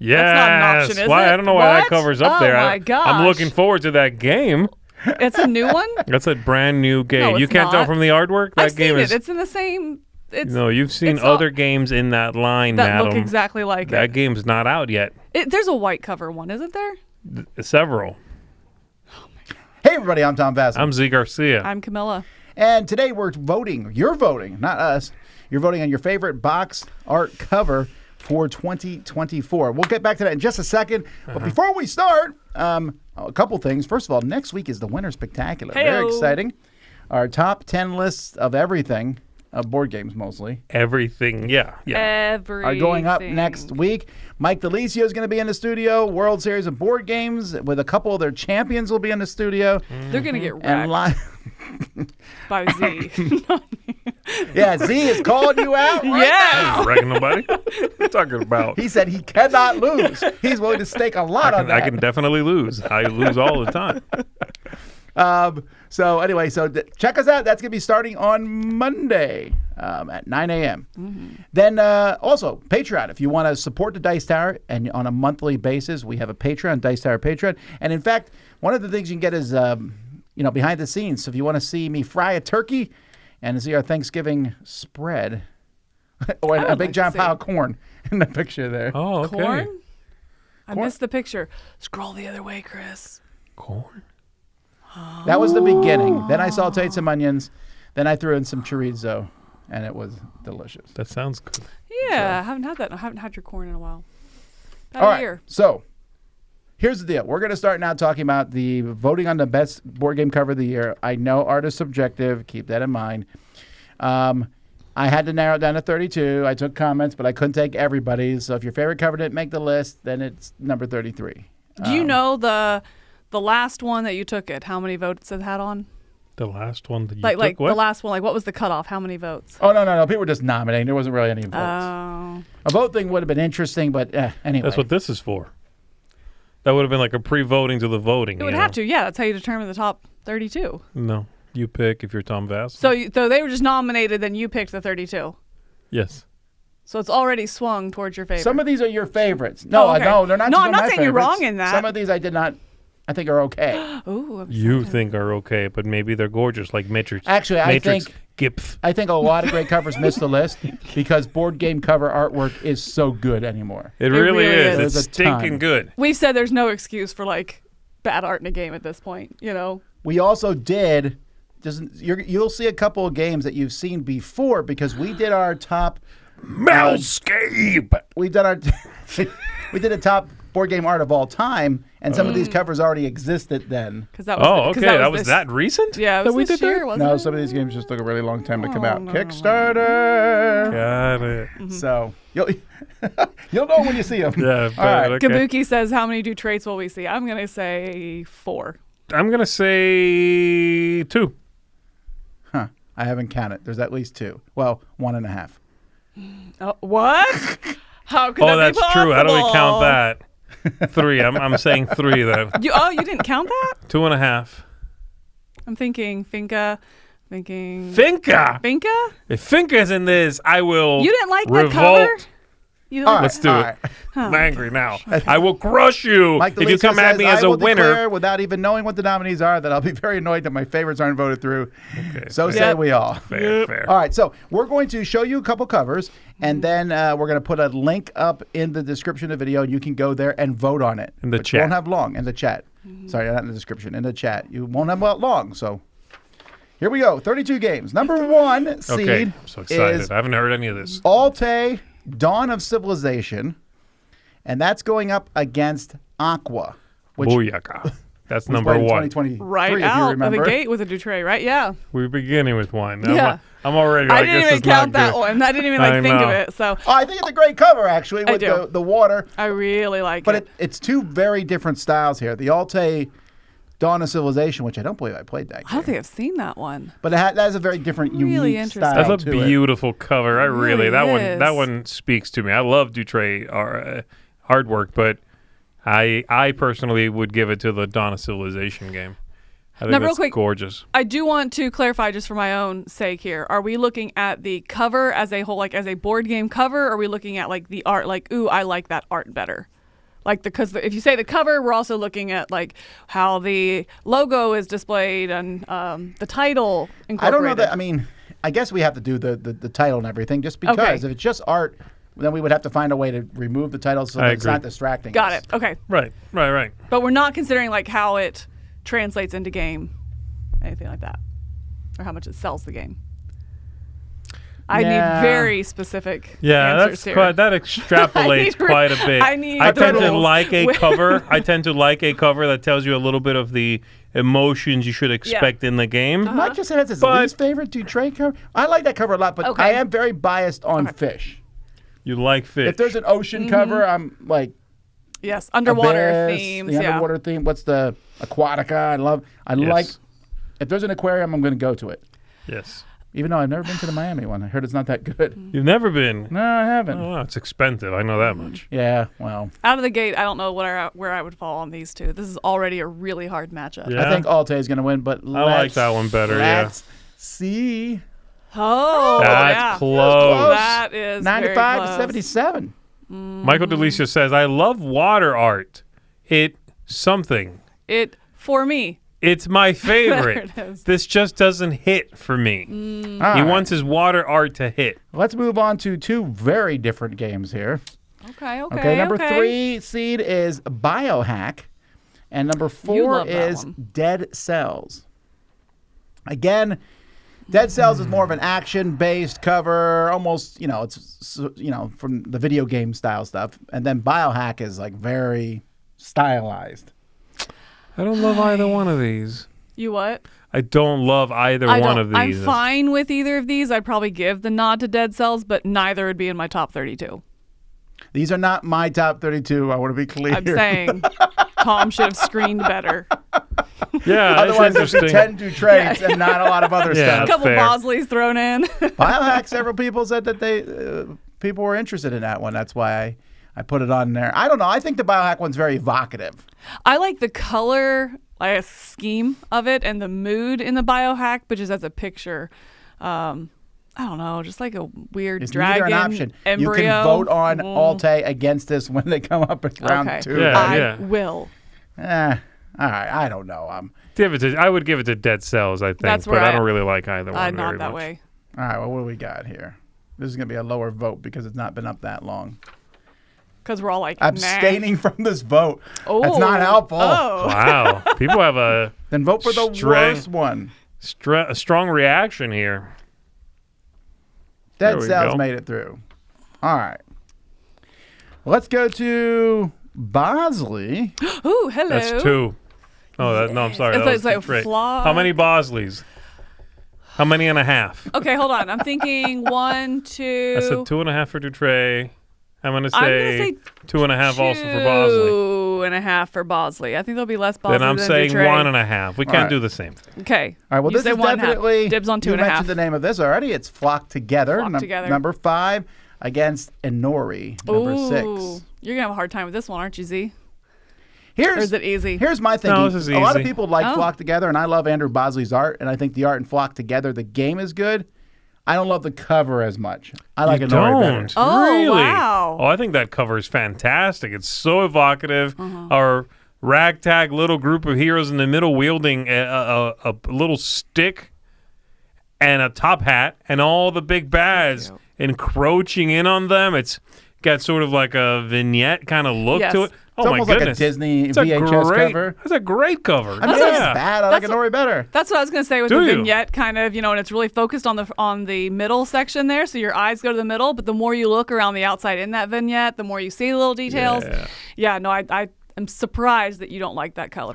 Yes. That's not an option, is Why? it? I don't know why that What? cover's up there. Oh, my gosh. I'm looking forward to that game. It's a new one? That's a brand new game. No, You it's can't tell not. from the artwork? That I've game seen is. it. It's in the same... No, you've seen it's all- other games in that line, that madam. look exactly like That it. game's not out yet. There's a white cover one, isn't there? Several. Hey, everybody, I'm Tom Vassell. I'm Z Garcia. I'm Camilla. And today we're voting. You're voting, not us. You're voting on your favorite box art cover for 2024. We'll get back to that in just a second. But before we start, a couple things. First of all, next week is the Winter Spectacular. Heyo. Very exciting. Our top 10 lists of everything, board games mostly, Everything. Yeah. Everything. are going up next week. Mike Delisio is going to be in the studio. World Series of Board Games with a couple of their champions will be in the studio. They're going to get And wrecked by Z. yeah, Z is calling you out. Right Yes. now. Wrecking nobody? What are you talking about? He said he cannot lose. He's willing to stake a lot on that. I can definitely lose. I lose all the time. So anyway, check us out. That's going to be starting on Monday at 9 a.m. Then also Patreon. If you want to support the Dice Tower and on a monthly basis, we have a Patreon, Dice Tower Patreon. And in fact, one of the things you can get is behind the scenes. So if you want to see me fry a turkey and see our Thanksgiving spread, or a big giant pile of corn in the picture there. Oh, okay. Corn? I missed the picture. Scroll the other way, Chris. Corn? That was the beginning. Then I sauteed some onions. Then I threw in some chorizo, and it was delicious. That sounds good. Yeah, I haven't had that. I haven't had your corn in a while. About All a right. year. So here's the deal. We're going to start now talking about the voting on the best board game cover of the year. I know art is subjective. Keep that in mind. I had to narrow it down to 32. I took comments, but I couldn't take everybody's. So if your favorite cover didn't make the list, then it's number 33. Do you know the last one that you took it? How many votes it had on? The last one that you Like took? What? the last one. Like what was the cutoff? How many votes? Oh, no. People were just nominating. There wasn't really any votes. Oh. A vote thing would have been interesting, but anyway. That's what this is for. That would have been like a pre-voting to the voting. It would have to. Yeah, that's how you determine the top 32. No. You pick if you're Tom Vass. So they were just nominated, then you picked the 32. Yes. So it's already swung towards your favorite. Some of these are your favorites. No, Oh, okay. no, they're not. No, some I'm of not my saying you're favorites. wrong in that. Some of these I did not. I think are okay. Ooh, I'm You excited. think are okay, but maybe they're gorgeous like Matrix. Actually, Matrix I think Gipf. a lot of great covers missed the list because board game cover artwork is so good anymore. It really really is. is. It's There's a ton. stinking good. We've said there's no excuse for like bad art in a game at this point, you know? We also did. You'll see a couple of games that you've seen before because we did our top. Melscape. We did our. We did a top board game art of all time, and some of these covers already existed then. Because that was Oh, the- 'cause okay. That was this- that recent? Yeah, it that was we this did year, that? wasn't No, it? some of these games just took a really long time to come out. no. Kickstarter. Got it. So you'll know when you see them. Yeah. All right. Okay. Kabuki says, how many do traits will we see? I'm going to say 4. I'm gonna say 2. Huh. I haven't counted. There's at least 2. Well, 1.5. Oh, what? How could Oh, that that's be true. How do we count possible? that? 3. I'm saying 3 then. You didn't count that? 2.5. I'm thinking Finca. Finca. Finca? If Finca's in this, I will. You didn't like that revolt. cover? You All right. Let's do all it. right. I'm angry now. I will crush you Mike if you DeLisio come at says, me as I a will winner. declare, without even knowing what the nominees are, that I'll be very annoyed that my favorites aren't voted through. Okay, So fair. say we all. Fair. All right, so we're going to show you a couple covers, and then we're going to put a link up in the description of the video, and you can go there and vote on it. In the But chat. You won't have long in the chat. Sorry, not in the description. In the chat. You won't have long, so here we go. 32 games. Number 1 seed Okay, I'm so excited. is I haven't heard any of this. Alte, Dawn of Civilization, and that's going up against Aqua, which Booyaka. That's was number played in one. 2023, Right if you out of the remember. gate with a Dutray, right? Yeah. We're beginning with one. Yeah. I'm already I like, didn't this even is not count that good. one. I didn't even I think of know. it. So Oh, I think it's a great cover, actually, I with do. the water. I really like But it. it's two very different styles here. The Alte Dawn of Civilization, which I don't believe I played that I don't game. think I've seen that one. But that has a very different, Really unique interesting. style That's a to it. beautiful cover. I really really that is. one speaks to me. I love Dutray artwork, but I personally would give it to the Dawn of Civilization game. I think Now, real that's quick, gorgeous. I do want to clarify just for my own sake here. Are we looking at the cover as a whole, like as a board game cover? Or are we looking at like the art, like, ooh, I like that art better? Like, because if you say the cover, we're also looking at like how the logo is displayed and the title incorporated. I don't know that. I mean, I guess we have to do the title and everything just because Okay. if it's just art, then we would have to find a way to remove the title so I that it's agree. not distracting Got us. it. Okay. Right. But we're not considering like how it translates into game, anything like that, or how much it sells the game. I Yeah. need very specific Yeah, answers that's here. quite, that extrapolates quite a bit. I need tend to riddles. like a cover. I tend to like a cover that tells you a little bit of the emotions you should expect in the game. Mike just said that's his But- least favorite Dutray cover. I like that cover a lot, but Okay. I am very biased on fish. You like fish. If there's an ocean cover, I'm like Yes, underwater Abyss, themes. The Yeah. underwater theme. What's the Aquatica? I like. If there's an aquarium, I'm going to go to it. Yes. Even though I've never been to the Miami one. I heard it's not that good. You've never been. No, I haven't. Oh, it's expensive. I know that much. Yeah, well, Out of the gate, I don't know where I would fall on these two. This is already a really hard matchup. Yeah. I think Alte is going to win, but like that one better, yeah. Let's see. Oh, That's yeah. close. That is 95 very to close. 77. Michael DeLucia says, I love water art. Something. It for me. It's my favorite. There it is. This just doesn't hit for me. All He right. wants his water art to hit. Let's move on to two very different games here. Okay. Okay, number 3 seed is Biohack, and number 4 love that is one. Dead Cells. Again, Dead Cells is more of an action-based cover, almost, it's from the video game style stuff, and then Biohack is like very stylized. I don't love either one of these. You what? I don't love either one of I'm these. fine with either of these. I'd probably give the nod to Dead Cells, but neither would be in my top 32. These are not my top 32. I want to be clear. I'm saying Tom should have screened better. Yeah, Otherwise, it's there's interesting. 10 Dutrais and not a lot of other Yeah. A stuff. That's couple fair. Bosleys thrown in. Biohack, several people said that people were interested in that one. That's why I put it on there. I don't know. I think the Biohack one's very evocative. I like the color, like a scheme of it, and the mood in the Biohack, but just as a picture. I don't know, just like a weird It's dragon neither an option. embryo. You can vote on Alte against this when they come up at round Okay. 2. Yeah. I will. All right. I don't know. I would give it to Dead Cells, I think, That's but where I don't really like either one I'm very not that much. way. All right. Well, what do we got here? This is going to be a lower vote because it's not been up that long. Because we're all like, Abstaining from this vote. Nah. That's not helpful. Oh. Wow. People have a Then vote for the worst one. a strong reaction here. There Dead we Cells go. made it through. All right. Let's go to Bosley. Ooh, hello. That's 2. Oh, no, I'm sorry. It's that like- was it's like great. flawed. How many Bosleys? How many and a half? Okay, hold on. I'm thinking 1, 2. I said 2.5 for Dutray. I'm gonna I'm say, gonna say 2.5 also for Bosley. 2.5 for Bosley. I think there'll be less Bosley Then I'm than saying Dutray. 1.5. We can't right. do the same thing. Okay. All right. Well, You this say is 1.5. definitely. Dibs on You 2.5. mentioned the name of this already. It's Flock Together. Flock Together. Number 5 against Inori. Number Ooh, 6. You're gonna have a hard time with this one, aren't you, Z? Or Here's is it easy? Here's my thinking. this is A lot of easy. people like Oh. Flock Together, and I love Andrew Bosley's art, and I think the art in Flock Together, the game is good. I don't love the cover as much. I like You Inori better. don't? Oh, Really? wow. Oh, I think that cover is fantastic. It's so evocative. Uh-huh. Our ragtag little group of heroes in the middle wielding a little stick and a top hat, and all the big bads encroaching in on them. It's got sort of like a vignette kind of look Yes. to it. It's Oh my almost like a goodness. Disney It's a VHS great cover. That's a great cover. I mean, That's it's yeah. bad. I like That's Inori better. That's what I was gonna say with Do the you? vignette, kind of, and it's really focused on the middle section there, so your eyes go to the middle. But the more you look around the outside in that vignette, the more you see the little details. Yeah. Yeah, no, I am surprised that you don't like that color.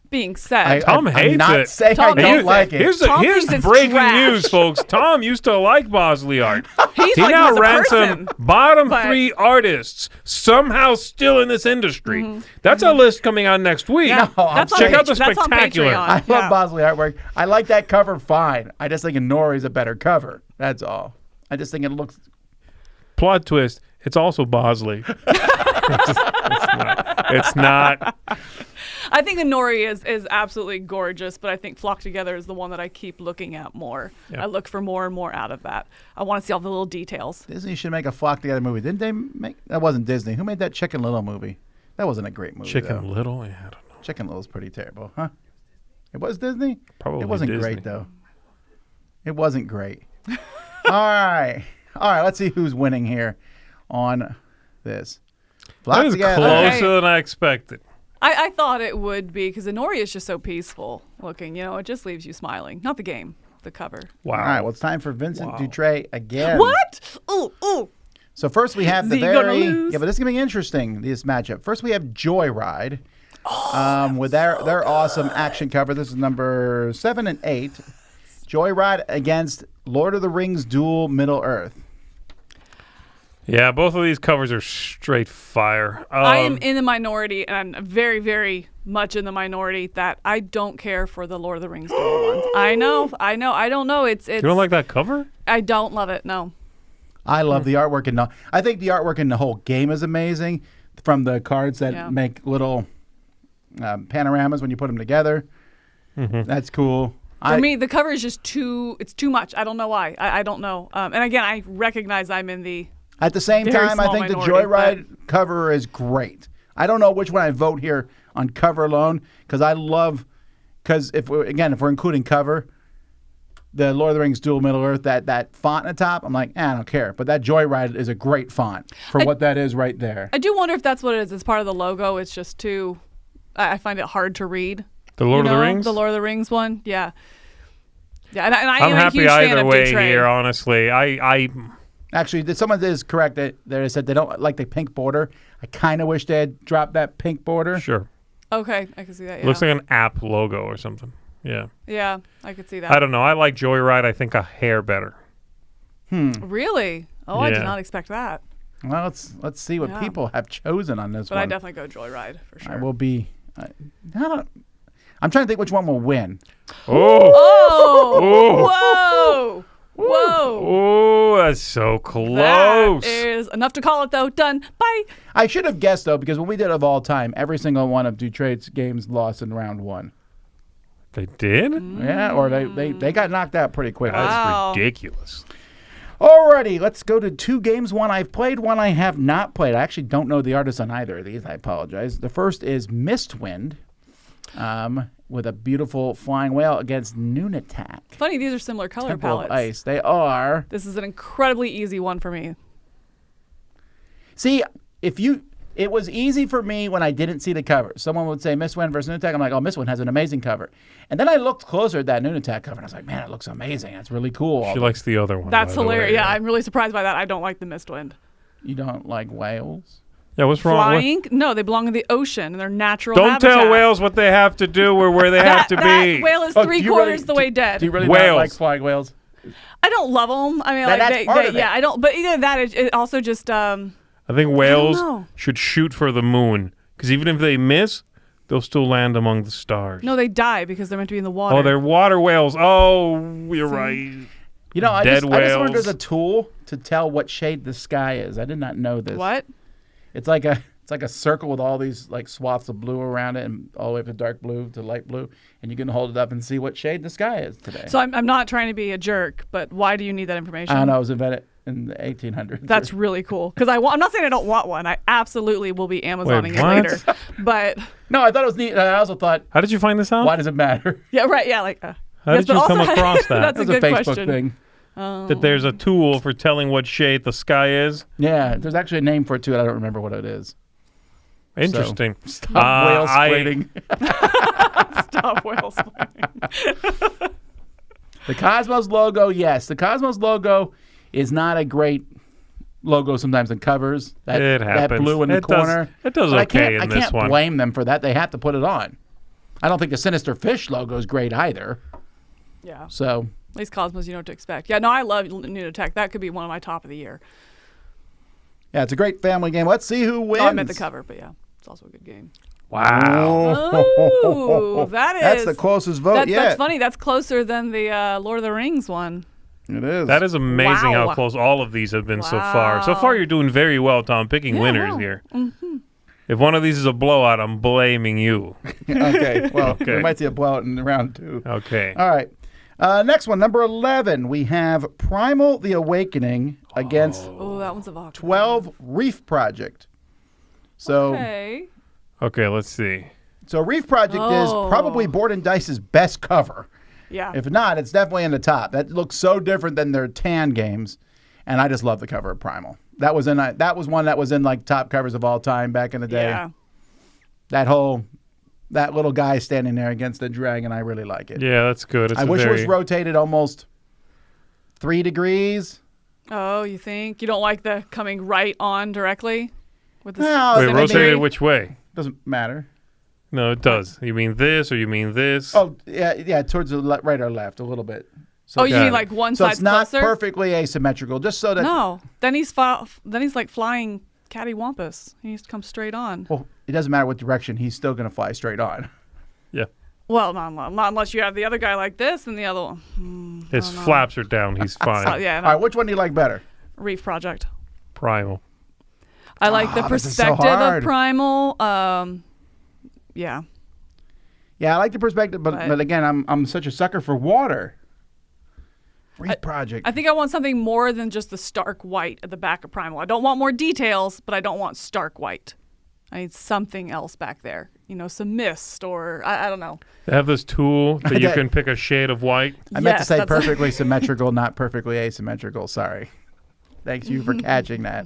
being said, Tom I'm hates not it. saying Tom I don't hates it. like it. Here's Tom the thinks it's breaking trash. news, folks. Tom used to like Bosley art. he's He like now he's a ranks person. them bottom but- 3 artists somehow still in this industry. That's a list coming out next week. Yeah, No, I'm that's on, Check out the that's on spectacular. Patreon. I love Yeah. Bosley artwork. I like that cover fine. I just think Nori's a better cover. That's all. I just think it looks. Plot twist. It's also Bosley. It's not. I think Nori is absolutely gorgeous, but I think Flock Together is the one that I keep looking at more. Yeah. I look for more and more out of that. I want to see all the little details. Disney should make a Flock Together movie. Didn't they make? That wasn't Disney. Who made that Chicken Little movie? That wasn't a great movie. Chicken though. Little? Yeah, I don't know. Chicken Little's pretty terrible, huh? It was Disney? Probably It wasn't Disney. great, though. It wasn't great. All right. All right, let's see who's winning here on this. Flock That is Together. closer Okay. than I expected. I thought it would be because Nori is just so peaceful looking. You know, it just leaves you smiling. Not the game, the cover. Wow. All right, well, it's time for Vincent Wow. Dutray again. What? Ooh, ooh. So first we have the Is he gonna very lose? yeah, but this is gonna be interesting. This matchup. First we have Joyride, with their awesome action cover. This is number 7 and 8. Joyride against Lord of the Rings Duel Middle Earth. Yeah, both of these covers are straight fire. I am in the minority, and I'm very, very much in the minority that I don't care for the Lord of the Rings duel ones. I know. I don't know. It's. You don't like that cover? I don't love it. No. I love the artwork and I think the artwork in the whole game is amazing. From the cards that Yeah. make little panoramas when you put them together. That's cool. For me, the cover is just too. It's too much. I don't know why. I don't know. And again, I recognize I'm in the. At the same Very time, I small think the minority, Joyride cover is great. I don't know which one I vote here on cover alone because I love if we're including cover, the Lord of the Rings Duel Middle Earth, that font at the top, I'm like, I don't care. But that Joyride is a great font for what that is right there. I do wonder if that's what it is. It's part of the logo. It's just too. I find it hard to read. The Lord You of the know, Rings? the Lord of the Rings one. Yeah. Yeah, and I I'm am a happy huge fan either of way Dutray. here, honestly. I Actually, someone is correct that they said they don't like the pink border. I kind of wish they had dropped that pink border. Sure. Okay, I can see that. Yeah. Looks like an app logo or something. Yeah. Yeah, I could see that. I don't know. I like Joyride, I think, a hair better. Really? Oh, I Yeah. did not expect that. Well, let's see what Yeah. people have chosen on this But one. I definitely go Joyride for sure. I will be. I'm trying to think which one will win. Oh. Oh! Whoa! Whoa! Oh, that's so close. That is enough to call it though. Done. Bye. I should have guessed though, because when we did of all time, every single one of Dutray's games lost in round 1. They did? Yeah, or they got knocked out pretty quick. That's Wow. ridiculous. Alrighty, let's go to 2 games. One I've played, one I have not played. I actually don't know the artist on either of these. I apologize. The first is Mistwind, with a beautiful flying whale against Noonatak. Funny, these are similar color Temple of palettes. Ice. They are. This is an incredibly easy one for me. See, it was easy for me when I didn't see the cover. Someone would say Mistwind versus Noonatak. I'm like, oh, Mistwind has an amazing cover. And then I looked closer at that Noonatak cover, and I was like, man, it looks amazing. That's really cool. She likes the other one. That's by the way. hilarious. Yeah, I'm really surprised by that. I don't like the Mistwind. You don't like whales? Yeah, what's wrong? Flying? No, they belong in the ocean and they're natural Don't habitat. tell whales what they have to do or where they have to that be. whale is Oh, three do you quarters really- the way dead. Do you really Whales. not like flying whales? I don't love them. I mean, Now, like that's they, part of it. yeah, I don't. But either that, it also just I think whales know. should shoot for the moon because even if they miss, they'll still land among the stars. no, they die because they're meant to be in the water. Oh, they're water whales. Oh, you're right. You know, I Dead just learned whales. there's a tool to tell what shade the sky is. I did not know this. What? It's like a circle with all these like swaths of blue around it, and all the way from dark blue to light blue, and you can hold it up and see what shade the sky is today. So I'm not trying to be a jerk, but why do you need that information? I don't know. It was invented in the 1800s. That's really cool because I'm not saying I don't want one. I absolutely will be Amazoning Wait, it what? later. But no, I thought it was neat. And I also thought, How did you find this out? why does it matter? yeah, right, yeah, like. How yes, did you but come also- across that? That's It a was good a Facebook question. thing. That there's a tool for telling what shade the sky is? Yeah, there's actually a name for it too. And I don't remember what it is. Interesting. Stop whale splaining. Stop whale splaining. The Cosmos logo, yes. The Cosmos logo is not a great logo sometimes in covers. It happens. That blue in the It does- corner. it does But okay in I this can't one. blame them for that. They have to put it on. I don't think the Sinister Fish logo is great either. Yeah. So At least Cosmos, you know what to expect. Yeah, no, I love Nunatech. That could be one of my top of the year. yeah, it's a great family game. Let's see who wins. No, I meant the cover, but yeah, it's also a good game. Wow. Oh, that is. That's the closest vote That's, yet. that's funny. That's closer than the Lord of the Rings one. It is. That is amazing Wow. how close all of these have been so far. So far, you're doing very well, Tom, picking winners here. Mm-hmm. If one of these is a blowout, I'm blaming you. Okay. Well, Okay. we might see a blowout in round 2. Okay. All right. Next one, number 11. We have Primal the Awakening against Oh, that one's a vodka. 12 Reef Project. So, Okay. Okay, let's see. so Reef Project is probably Board and Dice's best cover. Yeah. If not, it's definitely in the top. That looks so different than their tan games, and I just love the cover of Primal. That was one that was in like top covers of all time back in the day. Yeah. That little guy standing there against the dragon, I really like it. Yeah, that's good. It's I wish it was rotated almost 3 degrees. Oh, you think you don't like the coming right on directly with the No, Wait, Wait, rotated which way? Doesn't matter. No, it does. You mean this or you mean this? Oh, yeah, towards the right or left a little bit. So, Oh, you Got mean it. like one so side's it's not closer? perfectly asymmetrical, just so that. No. Then he's like flying cattywampus. He needs to come straight on. Well, it doesn't matter what direction, he's still going to fly straight on. Yeah. Well, not unless you have the other guy like this and the other one. His flaps are down. He's fine. Yeah. All No. right, which one do you like better? Reef Project. Primal. I like the this is so perspective of hard. Primal. Yeah. Yeah, I like the perspective, but again, I'm such a sucker for water. Reef Project. I think I want something more than just the stark white at the back of Primal. I don't want more details, but I don't want stark white. I need something else back there. You know, some mist or I don't know. They have this tool that you Okay. can pick a shade of white. I meant to Yes, say that's- perfectly symmetrical, not perfectly asymmetrical. Sorry. Thanks you for catching that.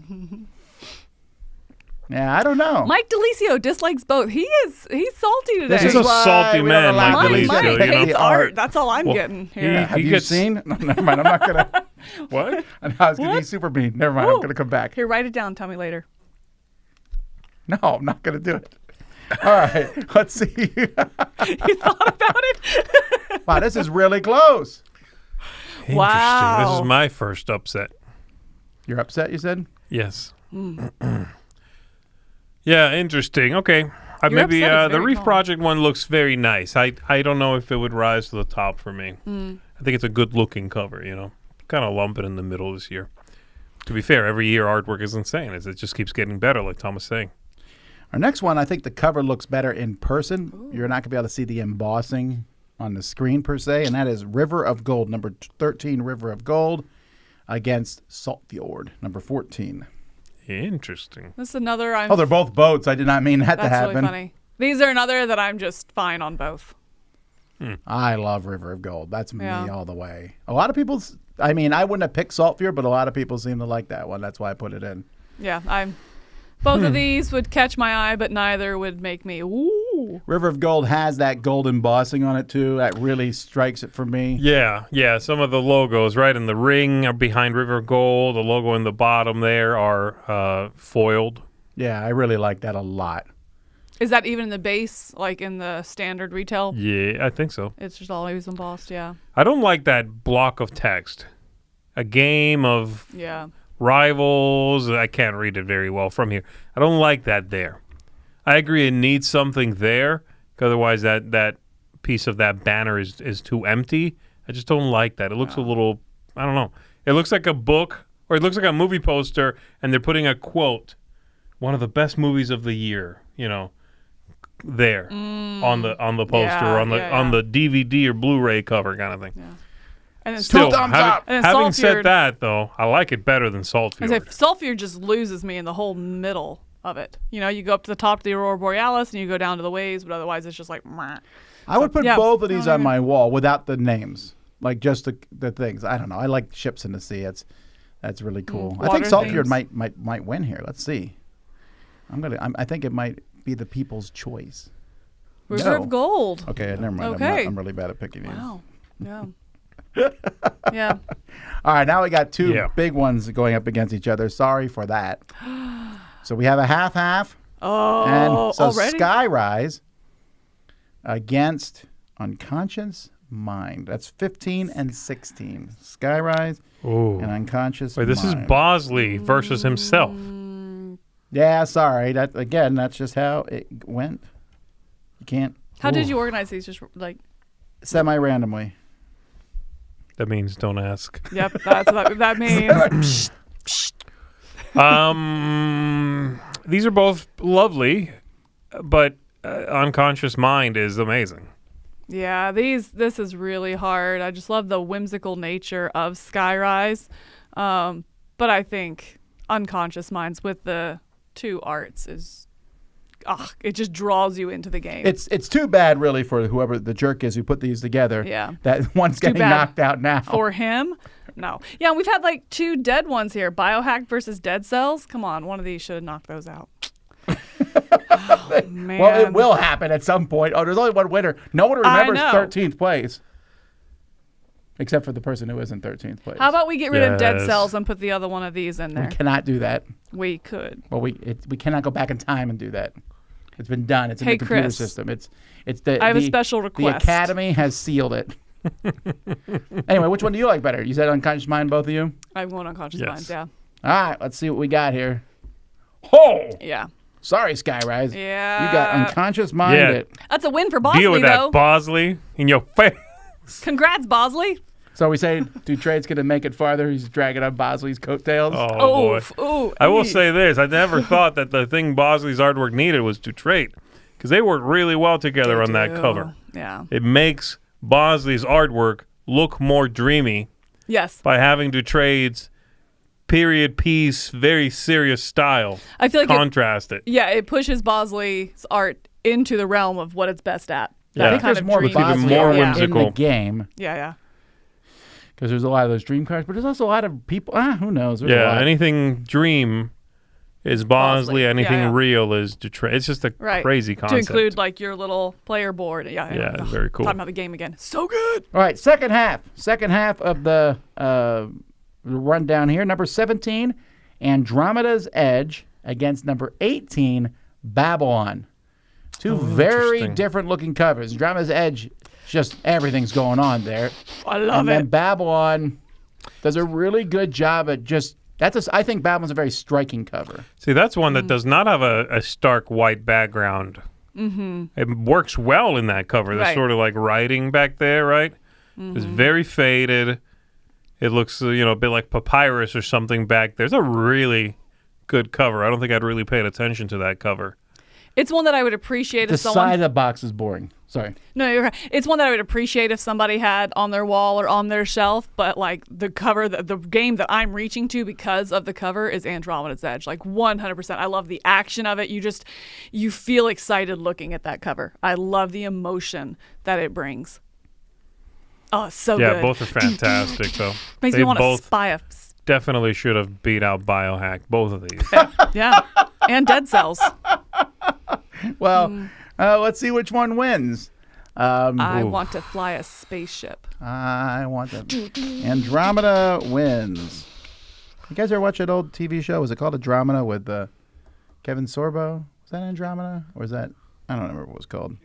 Yeah, I don't know. Mike DeLisio dislikes both. He's salty today. This He's is a why salty we don't man, allow Mike him to Mike DeLisio, pick you know? hates the art. That's all I'm Well, getting here. Have you gets- seen? No, never mind. I'm not gonna. What? I was gonna be super mean. Never mind. I'm Ooh. gonna come back. Here, write it down. Tell me later. No, I'm not gonna do it. All right. Let's see. You thought about it? Wow, this is really close. Interesting. Wow. This is my first upset. You're upset, you said? Yes. Yeah, interesting. Okay. You're Maybe upset, it's the very Reef calm. Project one looks very nice. I don't know if it would rise to the top for me. I think it's a good looking cover, you know. Kind of lump it in the middle this year. To be fair, every year artwork is insane. It just keeps getting better, like Tom was saying. Our next one, I think the cover looks better in person. You're not going to be able to see the embossing on the screen per se, and that is River of Gold, number 13, River of Gold, against Saltfjord, number 14. Interesting. This is another. Oh, they're both boats. I did not mean that to That's happen. really funny. These are another that I'm just fine on both. I love River of Gold. That's me Yeah. all the way. A lot of people, I mean, I wouldn't have picked Saltfjord, but a lot of people seem to like that one. That's why I put it in. Yeah, both of these would catch my eye, but neither would make me ooh. River of Gold has that gold embossing on it, too. That really strikes it for me. Yeah. Some of the logos, right, in the ring are behind River Gold. The logo in the bottom there are foiled. Yeah, I really like that a lot. Is that even in the base, like in the standard retail? Yeah, I think so. It's just always embossed, yeah. I don't like that block of text. A game of Yeah. rivals. I can't read it very well from here. I don't like that there. I agree it needs something there, 'cause otherwise that piece of that banner is too empty. I just don't like that. It looks a little, I don't know. It looks like a book, or it looks like a movie poster, and they're putting a quote, one of the best movies of the year, you know, there on the poster or on the DVD or Blu-ray cover kind of thing. Yeah. And then Still, thumbs having, up. And then having Saltfjord- said that, though, I like it better than I Saltfjord. say Sulfur just loses me in the whole middle of it. You know, you go up to the top of the Aurora Borealis and you go down to the waves, but otherwise it's just like, meh. I would put yeah. both of these No, on no. my wall without the names, like just the things. I don't know. I like ships in the sea. That's really cool. I think Water Saltfjord things. might win here. Let's see. I think it might be the people's choice. River No. of Gold. Okay, never mind. Okay. I'm really bad at picking these. Wow. Yeah. Yeah. All right, now we got two Yeah. big ones going up against each other. Sorry for that. So we have a half-half. Oh, And so already? Skyrise against Unconscious Mind. That's 15 and 16. Skyrise Ooh. and Unconscious Wait, this is Mind. Bosley versus himself. Yeah, sorry. That's just how it went. You can't. How did you organize these? Just like. Semi-randomly. That means don't ask. Yep, that's what that means. These are both lovely, but Unconscious Mind is amazing. Yeah, this is really hard. I just love the whimsical nature of Skyrise. But I think Unconscious Minds with the two arts is it just draws you into the game. It's too bad, really, for whoever the jerk is who put these together. Yeah. That one's getting knocked out now. For him? No. Yeah, and we've had like 2 dead ones here. Biohack versus Dead Cells. Come on, one of these should have knocked those out. Oh, man. Well, it will happen at some point. Oh, there's only one winner. No one remembers I know. 13th place. Except for the person who is in 13th place. How about we get rid of Dead Yes. Cells and put the other one of these in We there? cannot do that. We could. Well, we cannot go back in time and do that. It's been done. It's in Hey, the computer Chris. system. It's the. I have a the- special The request. Academy has sealed it. Anyway, which one do you like better? You said Unconscious Mind, both of you? I want Unconscious Yes. Minds, yeah. All right, let's see what we got here. Oh, Yeah. sorry, Skyrise. Yeah. You got Unconscious Mind. Yeah. It. That's a win for Bosley, Deal with though. that, Bosley, in your face. Congrats, Bosley. So are we saying Dutrade's going to make it farther? He's dragging up Bosley's coattails? Oh, boy. Oof. Ooh. I will ee. say this. I never thought that the thing Bosley's artwork needed was to trade, because they worked really well together They on that do. cover. Yeah. It makes Bosley's artwork look more dreamy Yes. by having Dutrade's period piece, very serious style I feel like contrast it. it pushes Bosley's art into the realm of what it's best at. Yeah. That I think kind there's of more dreamy- Even Bosley more art yeah. in the whimsical. game Yeah. because there's a lot of those dream cards, but there's also a lot of people. Who knows? There's a Yeah, lot. anything dream is Bosley. Bosley. Anything Yeah, yeah. real is Dutrade. It's just a Right. crazy To concept. include like your little player board. Yeah. Yeah, it's very cool. Talking about the game again. So good. All right, second half. Second half of the rundown here. Number 17, Andromeda's Edge against number 18, Babylon. Two very interesting. different looking covers. Andromeda's Edge, just everything's going on there. I love And then it. Babylon does a really good job at just. I think Babylon's a very striking cover. See, that's one that does not have a stark white background. Mm-hmm. It works well in that cover. The Right. sort of like writing back there, right? It's very faded. It looks, a bit like papyrus or something back there. It's a really good cover. I don't think I'd really paid attention to that cover. It's one that I would appreciate The if someone. side of the box is boring. Sorry. No, you're right. It's one that I would appreciate if somebody had on their wall or on their shelf. But like the cover, the game that I'm reaching to because of the cover is Andromeda's Edge. Like 100%. I love the action of it. You feel excited looking at that cover. I love the emotion that it brings. Oh, it's so Yeah, good. both are fantastic, though. Makes They me want to both spy a. definitely should have beat out Biohack, both of these. Yeah. And Dead Cells. Well, let's see which one wins. I want to fly a spaceship. I want them. Andromeda wins. You guys ever watch that old TV show? Was it called Andromeda with Kevin Sorbo? Was that Andromeda? Or is that... I don't remember what it was called.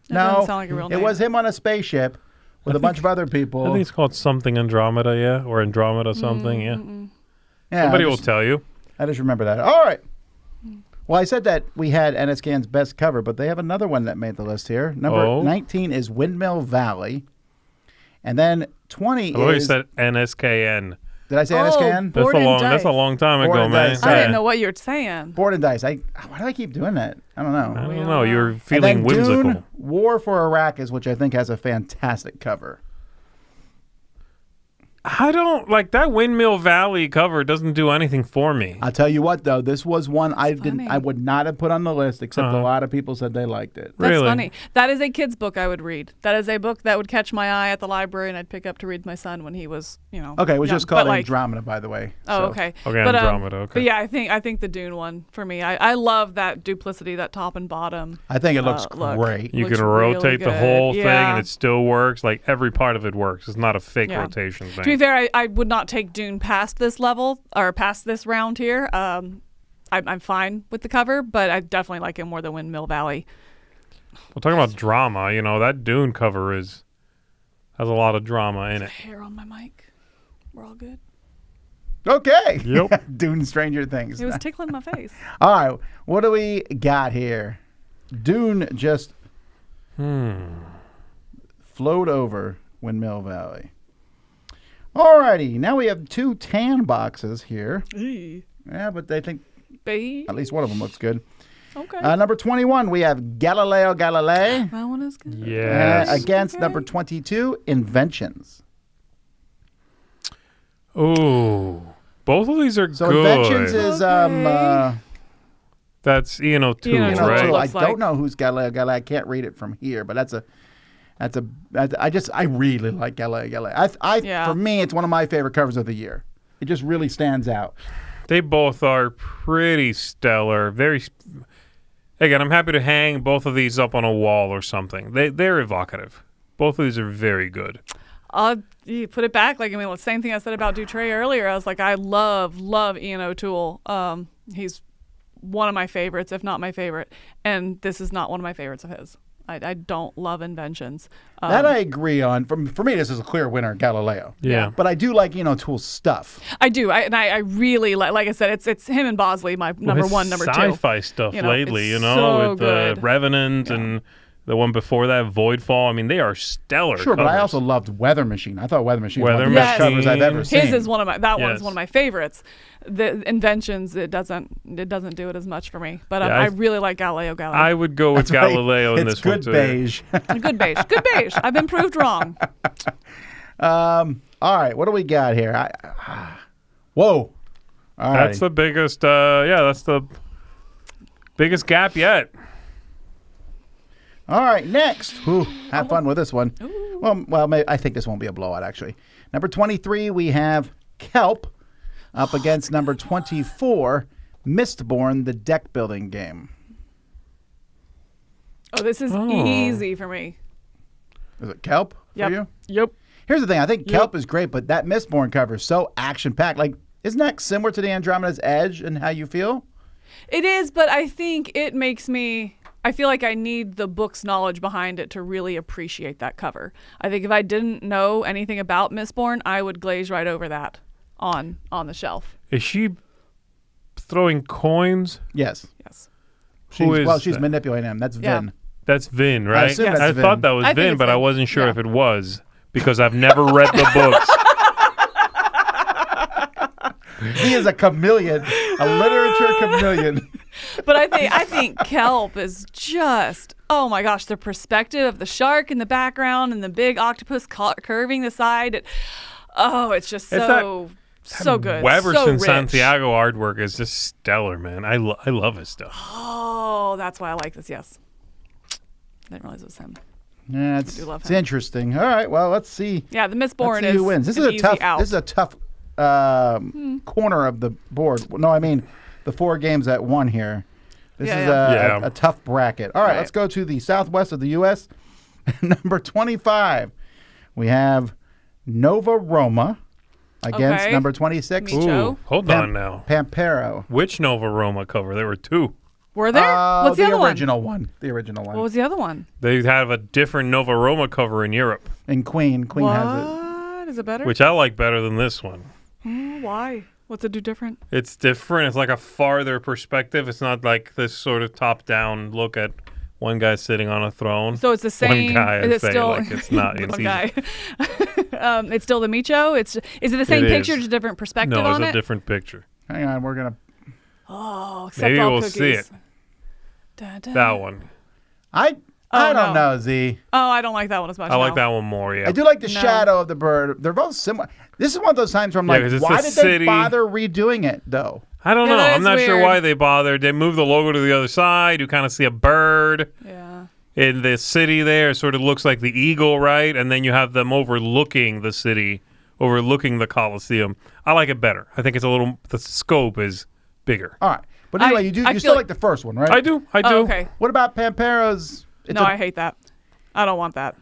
That No, doesn't sound like a real it name. was him on a spaceship with a bunch of other I people. think it's called something Andromeda, yeah? Or Andromeda something, yeah. Yeah, Somebody I will just, tell you. I just remember that. All right. Well, I said that we had NSCN's best cover, but they have another one that made the list here. Number 19 is Windmill Valley. And then 20 I always is... said NSKN. Did I say Oh, NSCN? Board and That's a Dice. long time Board ago, and man. Dice. I Yeah. didn't know what you were saying. Board and Dice. Why do I keep doing that? I don't know. I don't don't know. You're know. feeling and then whimsical. Dune, War for Arrakis, which I think has a fantastic cover. I don't like that Windmill Valley cover. Doesn't do anything for me. I'll tell you what, though, this was one funny. I would not have put on the list, except Uh-huh. a lot of people said they liked it. That's Really? funny. That is a kid's book I would read. That is a book that would catch my eye at the library and I'd pick up to read to my son when he was, Okay, it was young. just called But, like, Andromeda, by the way. Oh, So- okay. Okay, but, Andromeda, okay. But yeah, I think the Dune one for me. I love that duplicity, that top and bottom. I think it looks look. great. You Looks can really rotate the good. whole thing Yeah. and it still works. Like every part of it works. It's not a fake Yeah. rotation thing. To be fair, I would not take Dune past this level or past this round here. I'm fine with the cover, but I definitely like it more than Windmill Valley. Well, talking about drama, that Dune cover has a lot of drama in it. Hair on my mic. We're all good. Okay. Yep. Dune Stranger Things. It was tickling my face. All right. What do we got here? Dune just flowed over Windmill Valley. All righty. Now we have 2 tan boxes here. Yeah, but I think at least one of them looks good. Okay. Number 21, we have Galileo Galilei. That one is good. Yes. Against number 22, Inventions. Ooh. Both of these are So good. Inventions is That's ENO2, ENO2, right? I looks don't like. know who's Galileo Galilei. I can't read it from here, but I really like Galileo Galilei. For me, it's one of my favorite covers of the year. It just really stands out. They both are pretty stellar. Again, I'm happy to hang both of these up on a wall or something. They're evocative. Both of these are very good. You put it back. The same thing I said about Dutray earlier. I was like, I love Ian O'Toole. He's one of my favorites, if not my favorite. And this is not one of my favorites of his. I don't love Inventions. That I agree on. For me, this is a clear winner, Galileo. Yeah. But I do like O'Toole's stuff. I do. I really like I said, it's him and Bosley, my number one, number two. Sci-fi stuff lately, it's so with good. Revenant and the one before that, Voidfall. I mean, they are stellar. Sure, but I covers. also loved Weather Machine. I thought Weather Machine was one of the Weather best covers I've ever seen. His is one of my. That one's Yes. one of my favorites. The Inventions, it doesn't do it as much for me. But Yeah, I really like Galileo Galilei. I would go with That's right. Galileo in It's this one good too. beige. Good beige. Good beige. I've been proved wrong. All right, what do we got here? Whoa. All right. That's the biggest. That's the biggest gap yet. All right, next. Have fun with this one. Well, maybe, I think this won't be a blowout, actually. Number 23, we have Kelp up against number 24, Mistborn, the deck building game. Oh, this is easy for me. Is it Kelp Yep. for you? Yep. Here's the thing. I think Kelp is great, but that Mistborn cover is so action-packed. Isn't that similar to the Andromeda's Edge and how you feel? It is, but I think it makes me. I feel like I need the book's knowledge behind it to really appreciate that cover. I think if I didn't know anything about Mistborn, I would glaze right over that on the shelf. Is she throwing coins? Yes. Yes. She's manipulating him. That's Yeah. Vin. That's Vin, right? assume Yes. that's I Vin. thought that was I think Vin, it's but I Vin. wasn't sure Yeah. if it was because I've never read the books. He is a chameleon, a literature chameleon. But I think Kelp is just, oh my gosh, the perspective of the shark in the background and the big octopus curving the side. It's just so good. Weberson so rich. Santiago artwork is just stellar, man. I love his stuff. Oh, that's why I like this. Yes. I didn't realize it was him. Yeah, do love it's him. interesting. All right, well, let's see. Yeah, the Let's Mistborn see is who wins. This an is a easy tough. out. This is a tough corner of the board. No, I mean the 4 games at one here. This is a tough bracket. All right, let's go to the southwest of the U.S. Number 25, we have Nova Roma against number 26. Micho. Ooh, hold on now. Pampero. Which Nova Roma cover? There were 2. Were there? What's the other original one? The original one. What was the other one? They have a different Nova Roma cover in Europe, And Queen has it. What? Is it better? which I like better than this one. Why? What's it do different? It's different. It's like a farther perspective. It's not like this sort of top-down look at one guy sitting on a throne. So it's the same. One guy, is it say, still? like it's not. It's one easy. guy. It's still the Micho. Is it the same It picture, is. just a different perspective No, on it's it? a different picture. Hang on, we're gonna. Oh, except Maybe all we'll cookies. see it. Da, da. That one. I don't know, Z. Oh, I don't like that one as much. I like no. that one more. Yeah. I do like the No. shadow of the bird. They're both similar. This is one of those times where I'm like, 'cause it's why the did city. they bother redoing it though? I don't Yeah, know. that I'm is not sure weird. why they bothered. They moved the logo to the other side. You kind of see a bird. Yeah. In the city there, it sort of looks like the eagle, right? And then you have them overlooking the city, overlooking the Colosseum. I like it better. I think it's the scope is bigger. All right, but anyway, you feel still like- like the first one, right? I do. Oh, okay. What about Pampero's? I hate that. I don't want that.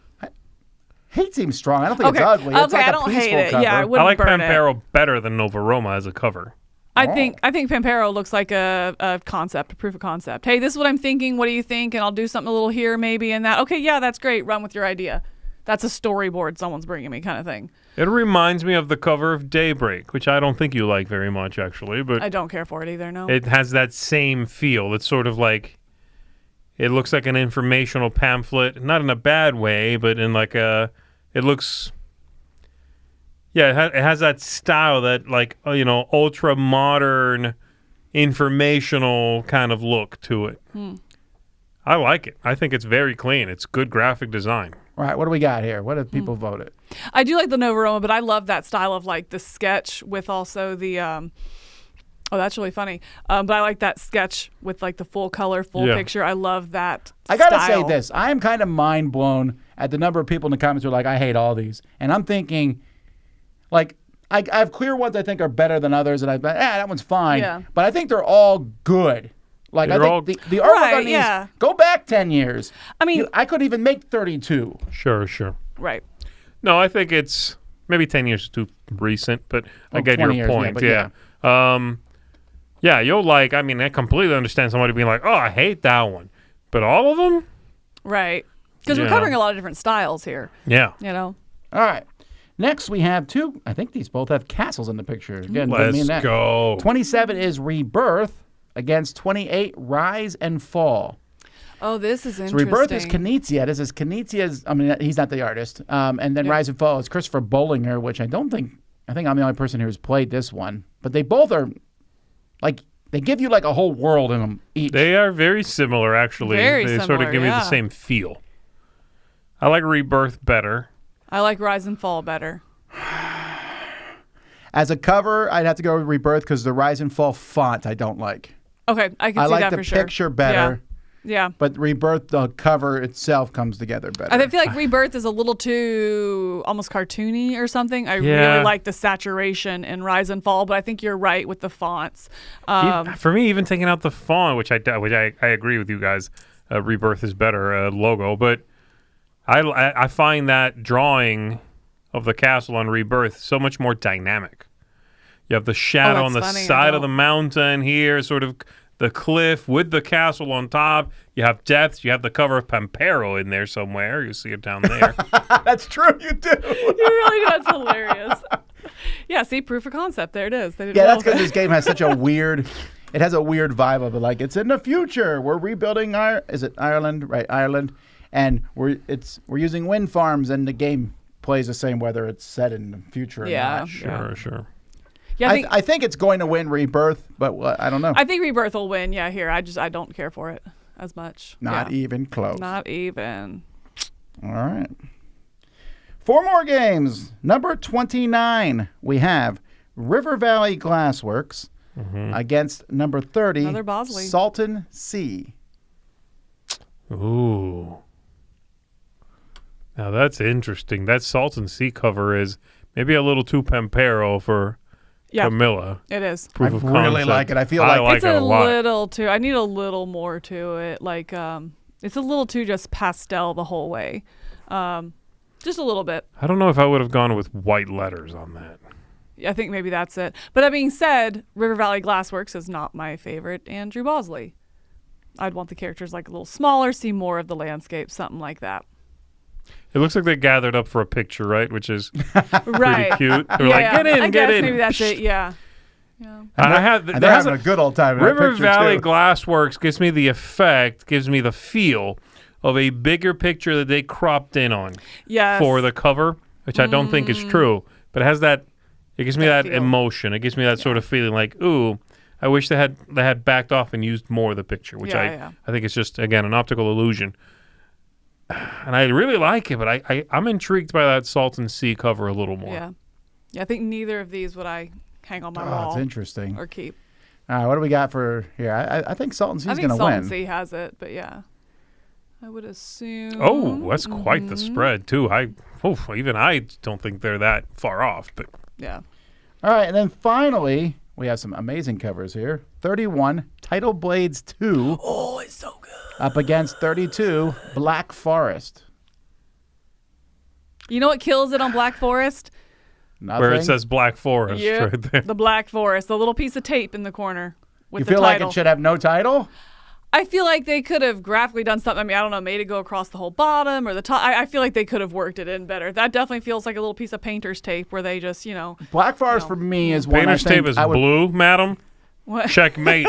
Hate seems strong. I don't think it's Okay. ugly. It's Okay, like I a don't hate peaceful it. cover. Yeah, I I wouldn't like burn it. Pampero better than Nova Roma as a cover. I think Pampero looks like a concept, a proof of concept. Hey, this is what I'm thinking. What do you think? And I'll do something a little here, maybe, and that. Okay, yeah, that's great. Run with your idea. That's a storyboard someone's bringing me kind of thing. It reminds me of the cover of Daybreak, which I don't think you like very much, actually. But I don't care for it either, no. it has that same feel. It's sort of like, it looks like an informational pamphlet, not in a bad way, but in like it looks, yeah, it has that style, that like, ultra modern, informational kind of look to it. I like it. I think it's very clean. It's good graphic design. All right, what do we got here? What have people voted? I do like the Nova Roma, but I love that style of like the sketch with also the oh, that's really funny. But I like that sketch with like the full color, full picture. I love that. I gotta style. say this: I am kind of mind blown at the number of people in the comments who are like, "I hate all these," and I'm thinking, like, I have clear ones I think are better than others, and that one's fine. Yeah. But I think they're all good. Like, They're I think the artwork on these, go back 10 years. I mean, I couldn't even make 32. Sure. Right. No, I think it's maybe 10 years is too recent, but I get your point. Yeah. Yeah, you'll like, I mean, I completely understand somebody being like, oh, I hate that one. But all of them? Right. Because we're covering a lot of different styles here. Yeah. All right. Next, we have two. I think these both have castles in the picture. Again, let's go. 27 is Rebirth against 28, Rise and Fall. Oh, this is interesting. So Rebirth is Knizia. This is Knizia's, I mean, he's not the artist. And then Rise and Fall is Christopher Bollinger, which I think I'm the only person who's played this one. But they both are, like, they give you like a whole world in them each. They are very similar, actually. They sort of give me the same feel. I like Rebirth better. I like Rise and Fall better. As a cover, I'd have to go with Rebirth because the Rise and Fall font I don't like. Okay, I can see like that the for sure. picture better. Yeah. But Rebirth, the cover itself comes together better. I feel like Rebirth is a little too almost cartoony or something. I really like the saturation in Rise and Fall, but I think you're right with the fonts. For me, even taking out the font, which I agree with you guys, Rebirth is better logo, but I find that drawing of the castle on Rebirth so much more dynamic. You have the shadow on the side of the mountain here, sort of the cliff with the castle on top. You have depths. You have the cover of Pampero in there somewhere. You see it down there. That's true. You do. You really do. That's hilarious. Yeah, see, proof of concept. There it is. That's because this game has such a weird. It has a weird vibe of it. Like, it's in the future. We're rebuilding Ireland, right? Ireland, and we're using wind farms, and the game plays the same whether it's set in the future or not. Sure. Yeah, I think it's going to win Rebirth, but I don't know. I think Rebirth will win. Yeah, here. I don't care for it as much. Not even close. Not even. All right. 4 more games. Number 29, we have River Valley Glassworks against number 30, another Bosley. Salton Sea. Ooh. Now that's interesting. That Salton Sea cover is maybe a little too Pampero for Camilla. It is. I really like it. I feel like it's a little too. I need a little more to it. Like, it's a little too just pastel the whole way. Just a little bit. I don't know if I would have gone with white letters on that. I think maybe that's it. But that being said, River Valley Glassworks is not my favorite Andrew Bosley. I'd want the characters like a little smaller, see more of the landscape, something like that. It looks like they gathered up for a picture, right? Which is right. pretty cute. They're like, get in, I get guess in. Maybe that's it, yeah. They're having a good old time. River Valley Glassworks gives me the effect, gives me the feel of a bigger picture that they cropped in on for the cover, which I don't think is true. But it has that, it gives me that emotion. It gives me that sort of feeling like, ooh, I wish they had backed off and used more of the picture, which I think it's just, again, an optical illusion. And I really like it, but I'm intrigued by that Salton Sea cover a little more. Yeah, I think neither of these would I hang on my wall. That's interesting. Or keep. All right, what do we got for here? I think Salton Sea is going to win. I think Salton Sea has it, but yeah. I would assume. Oh, that's quite the spread, too. Even I don't think they're that far off. But yeah. All right, and then finally, we have some amazing covers here. 31, Tidal Blades 2. Oh, it's so good. Up against 32, Black Forest. You know what kills it on Black Forest? Nothing. Where it says Black Forest Yep, right there. the Black Forest, the little piece of tape in the corner with You the feel title. like it should have no title? I feel like they could have graphically done something. I mean, I don't know, made it go across the whole bottom or the top. I feel like they could have worked it in better. That definitely feels like a little piece of painter's tape where they just, Black Forest for me is one Painter's I think tape is I would, blue, madam. What? Checkmate.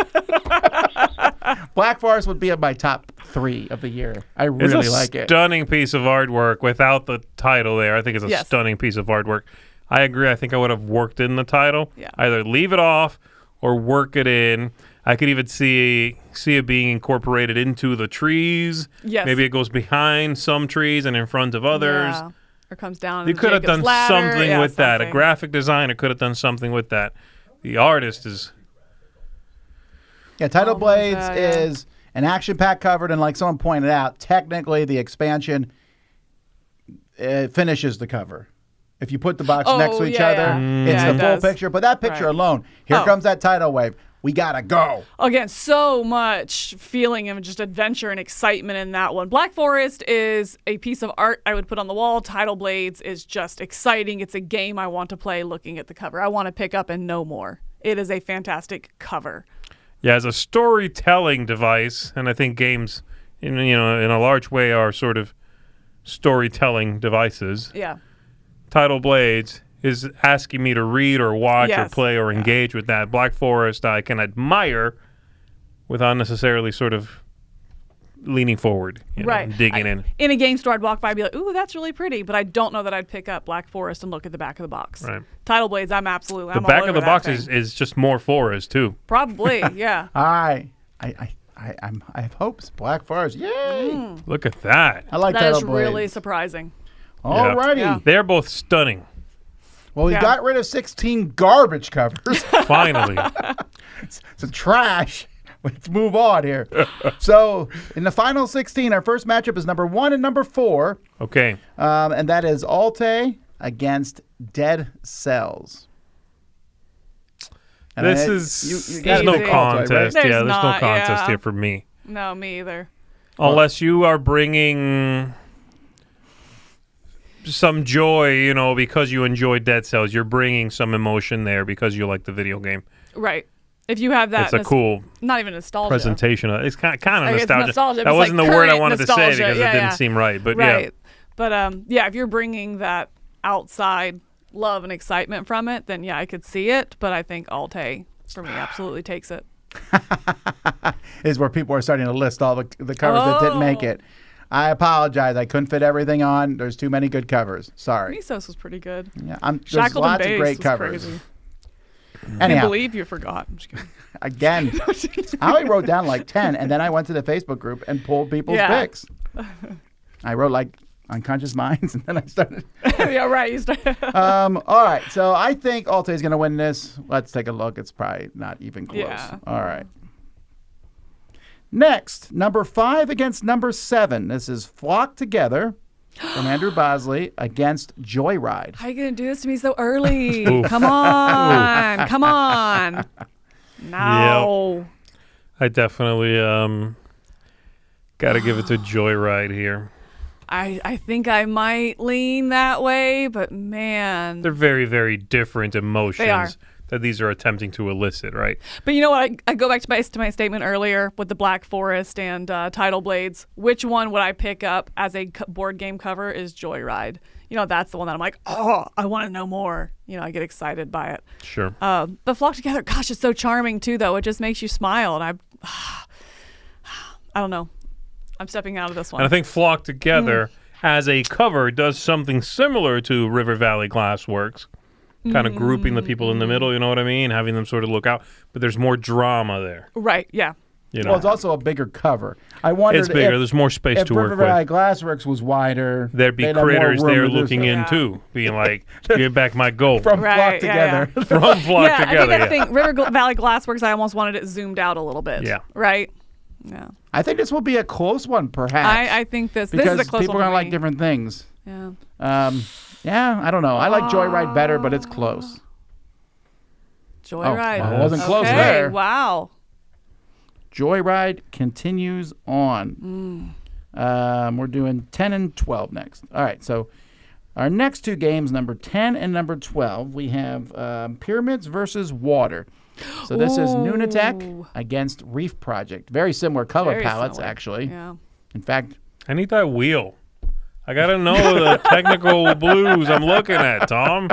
Black Forest would be in my top 3 of the year. I It's really a like it. stunning piece of artwork without the title there. I think it's a Yes. stunning piece of artwork. I agree. I think I would have worked in the title. Yeah. Either leave it off or work it in. I could even see it being incorporated into the trees. Yes. Maybe it goes behind some trees and in front of others. Yeah. Or comes down. They into could have Jacob's done ladder. something Yeah, with that. A something. graphic designer could have done something with that. The artist is Yeah, Title Oh my Blades God, yeah. is an action pack covered, and like someone pointed out, technically the expansion finishes the cover. If you put the box next to each yeah, other, yeah. it's Yeah, the it full does. picture. But that picture Right. alone, here Oh. comes that tidal wave. We gotta go. Again, so much feeling of just adventure and excitement in that one. Black Forest is a piece of art I would put on the wall. Title Blades is just exciting. It's a game I want to play looking at the cover. I want to pick up and know more. It is a fantastic cover. Yeah, as a storytelling device, and I think games, in a large way, are sort of storytelling devices. Yeah. Title Blades is asking me to read or watch or Yes. play or engage with that. Black Forest I can admire without necessarily sort of leaning forward, Right. digging in. In a game store, I'd walk by and be like, ooh, that's really pretty. But I don't know that I'd pick up Black Forest and look at the back of the box. Right. Title Blades, I'm The all back over of the that box thing. is just more forest too. Probably, yeah. I have hopes. Black Forest, yay! Look at that. I like That Title is Blades. really surprising. Alrighty. Yeah. They're both stunning. Well, we Yeah. got rid of 16 garbage covers. Finally. Some trash. Let's move on here. So, in the final 16, our first matchup is number 1 and number 4, Okay. and that is Alte against Dead Cells. And This I- is you there's gotta no pick Alte, right? contest. There's Yeah, there's no not, contest yeah. here for me. No, me either. Unless you are bringing some joy, because you enjoy Dead Cells. You're bringing some emotion there because you like the video game. Right. If you have that, It's a cool not even nostalgia. presentation. It's kind of Like, it's nostalgia. nostalgia, That it's wasn't like the word I current wanted to say nostalgia. because Yeah, it didn't yeah. seem right. But Right. But yeah, if you're bringing that outside love and excitement from it, then yeah, I could see it. But I think Alte for me absolutely takes it. is where people are starting to list all the covers that didn't make it. I apologize. I couldn't fit everything on. There's too many good covers. Sorry. Mesos was pretty good. Yeah, there's Shackled and lots of Based great was covers. crazy. Can't Anyhow, believe you forgot. I'm just kidding. again, I only wrote down like 10, and then I went to the Facebook group and pulled people's Yeah. picks. I wrote like Unconscious Minds, and then I started. Yeah, right. You All right, so I think Alte is going to win this. Let's take a look. It's probably not even close. Yeah. All right. Next, number 5 against number 7. This is Flock Together from Andrew Bosley against Joyride. How are you gonna do this to me so early? Oof. Come on, come on. No. I definitely got to give it to Joyride here. I think I might lean that way, but man. They're very, very different emotions They are. that these are attempting to elicit, right? But you know what? I go back to my statement earlier with the Black Forest and Title Blades. Which one would I pick up as a board game cover is Joyride. That's the one that I'm like, oh, I want to know more. I get excited by it. Sure. But Flock Together, gosh, it's so charming too, though. It just makes you smile. And I don't know. I'm stepping out of this one. And I think Flock Together as a cover does something similar to River Valley Glassworks, kind of grouping the people in the middle, you know what I mean? Having them sort of look out. But there's more drama there. Right, yeah. Well, it's also a bigger cover. I wondered It's bigger. if, There's more space if to River work Valley with. Glassworks was wider. There'd be they'd have more critters room there to do looking stuff. in, Yeah. too, being like, give back my gold. From Right, Flock yeah, Together. From Flock Yeah, I think Together, that's yeah. the thing. River Valley Glassworks, I almost wanted it zoomed out a little bit. Yeah. Right? Yeah. I think this will be a close one, perhaps. I think this because is a close people one are for going to like me. different things. Yeah. Yeah, I don't know. I like Joyride better, but it's close. Joyride. well, it wasn't close okay. there. Wow. Joyride continues on. We're doing 10 and 12 next. All right, so Our next two games, number 10 and number 12, we have Pyramids versus Water. So this is Nunatak against Reef Project. Very similar color palettes, actually. Yeah. In fact, I need that wheel. I got to know the technical blues I'm looking at, Tom.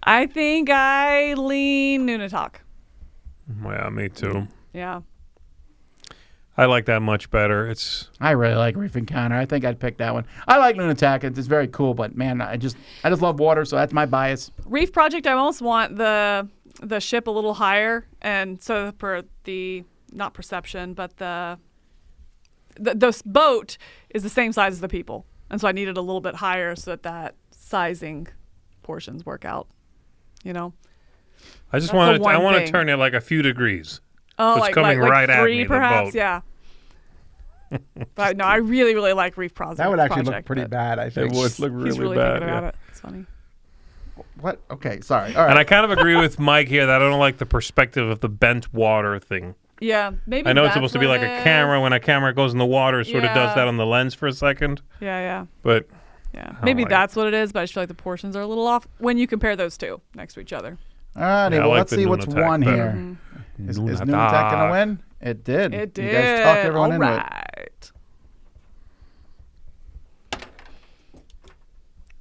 I think I lean Nunatak. Yeah, me too. Yeah. I like that much better. I really like Reef Encounter. I think I'd pick that one. I like Nunatak. It's very cool, but man, I just love water, so that's my bias. Reef Project, I almost want the ship a little higher, and so for the not perception, but the boat is the same size as the people, and so I need it a little bit higher so that sizing portions work out. You know. I just want to turn it like a few degrees. Oh, so it's coming right 3, at me, perhaps, the boat. yeah. But no, I really, really like Reef Project. That would actually look pretty bad, I think. It would look He's really really bad. thinking about it. It's funny. What? Okay, sorry. All right. And I kind of agree with Mike here that I don't like the perspective of the bent water thing. Yeah, maybe I know it's that's supposed to be what like it a is. camera. When a camera goes in the water, it sort of does Yeah. that on the lens for a second. Yeah. But Maybe like that's what it is, but I just feel like the portions are a little off when you compare those two next to each other. All righty, Yeah, I well, like let's the see what's Nunatak won better. here. Is Nunatak going to win? It did. It did. You guys talked everyone All into it. right.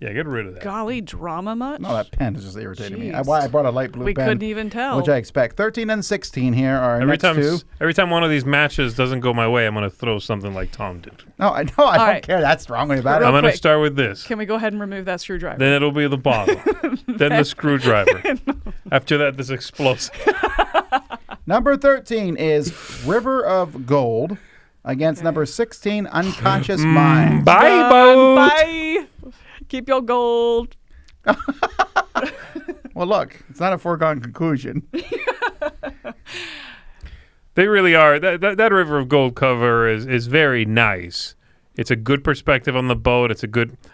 Yeah, get rid of that. Golly, drama much? No, that pen is just irritating me. Jeez. I brought a light blue We pen. couldn't even tell. Which I expect. 13 and 16 here are our next two. Every time one of these matches doesn't go my way, I'm going to throw something like Tom did. No, I know. I don't right. care that strongly about Real I'm it. going to quick. start with this. Can we go ahead and remove that screwdriver? Then it'll be the bottle. Then the screwdriver. After that, this explosive. Number 13 is River of Gold against number 16, Unconscious Mind. Bye, Done. boat. Bye. Keep your gold. Well, look, it's not a foregone conclusion. They really are. That River of Gold cover is very nice. It's a good perspective on the boat.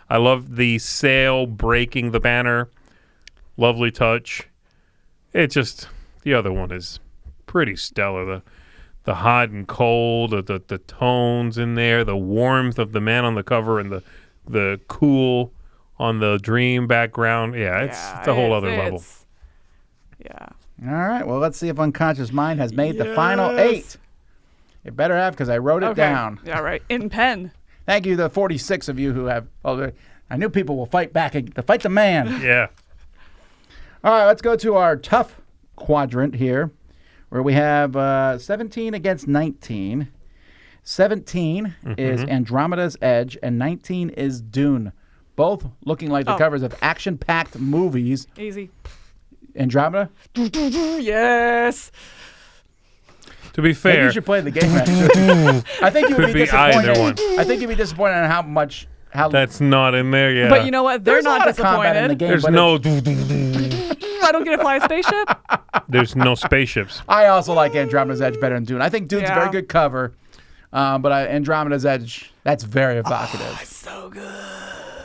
I love the sail breaking the banner. Lovely touch. The other one is pretty stellar. The hot and cold, the tones in there, the warmth of the man on the cover, and the cool on the dream background. Yeah, it's a whole other level. Yeah. All right, well, let's see if Unconscious Mind has made the final 8. It better have, because I wrote it down. Yeah, right. In pen. Thank you, the 46 of you who have. I knew people will fight back to fight the man. Yeah. All right, let's go to our tough quadrant here, where we have 17 against 19. 17 is Andromeda's Edge, and 19 is Dune. Both looking like the covers of action-packed movies. Easy. Andromeda? Yes. To be Maybe fair, you should play the game, actually. I think you would Could be be disappointed. either one. I think you'd be disappointed on how that's not in there yet. But you know what? They're there's a not lot of combat in the disappointed. game. There's but no. I don't get to fly a spaceship. There's no spaceships. I also like Andromeda's Edge better than Dune. I think Dune's a very Yeah. good cover, but Andromeda's Edge, that's very evocative. So good.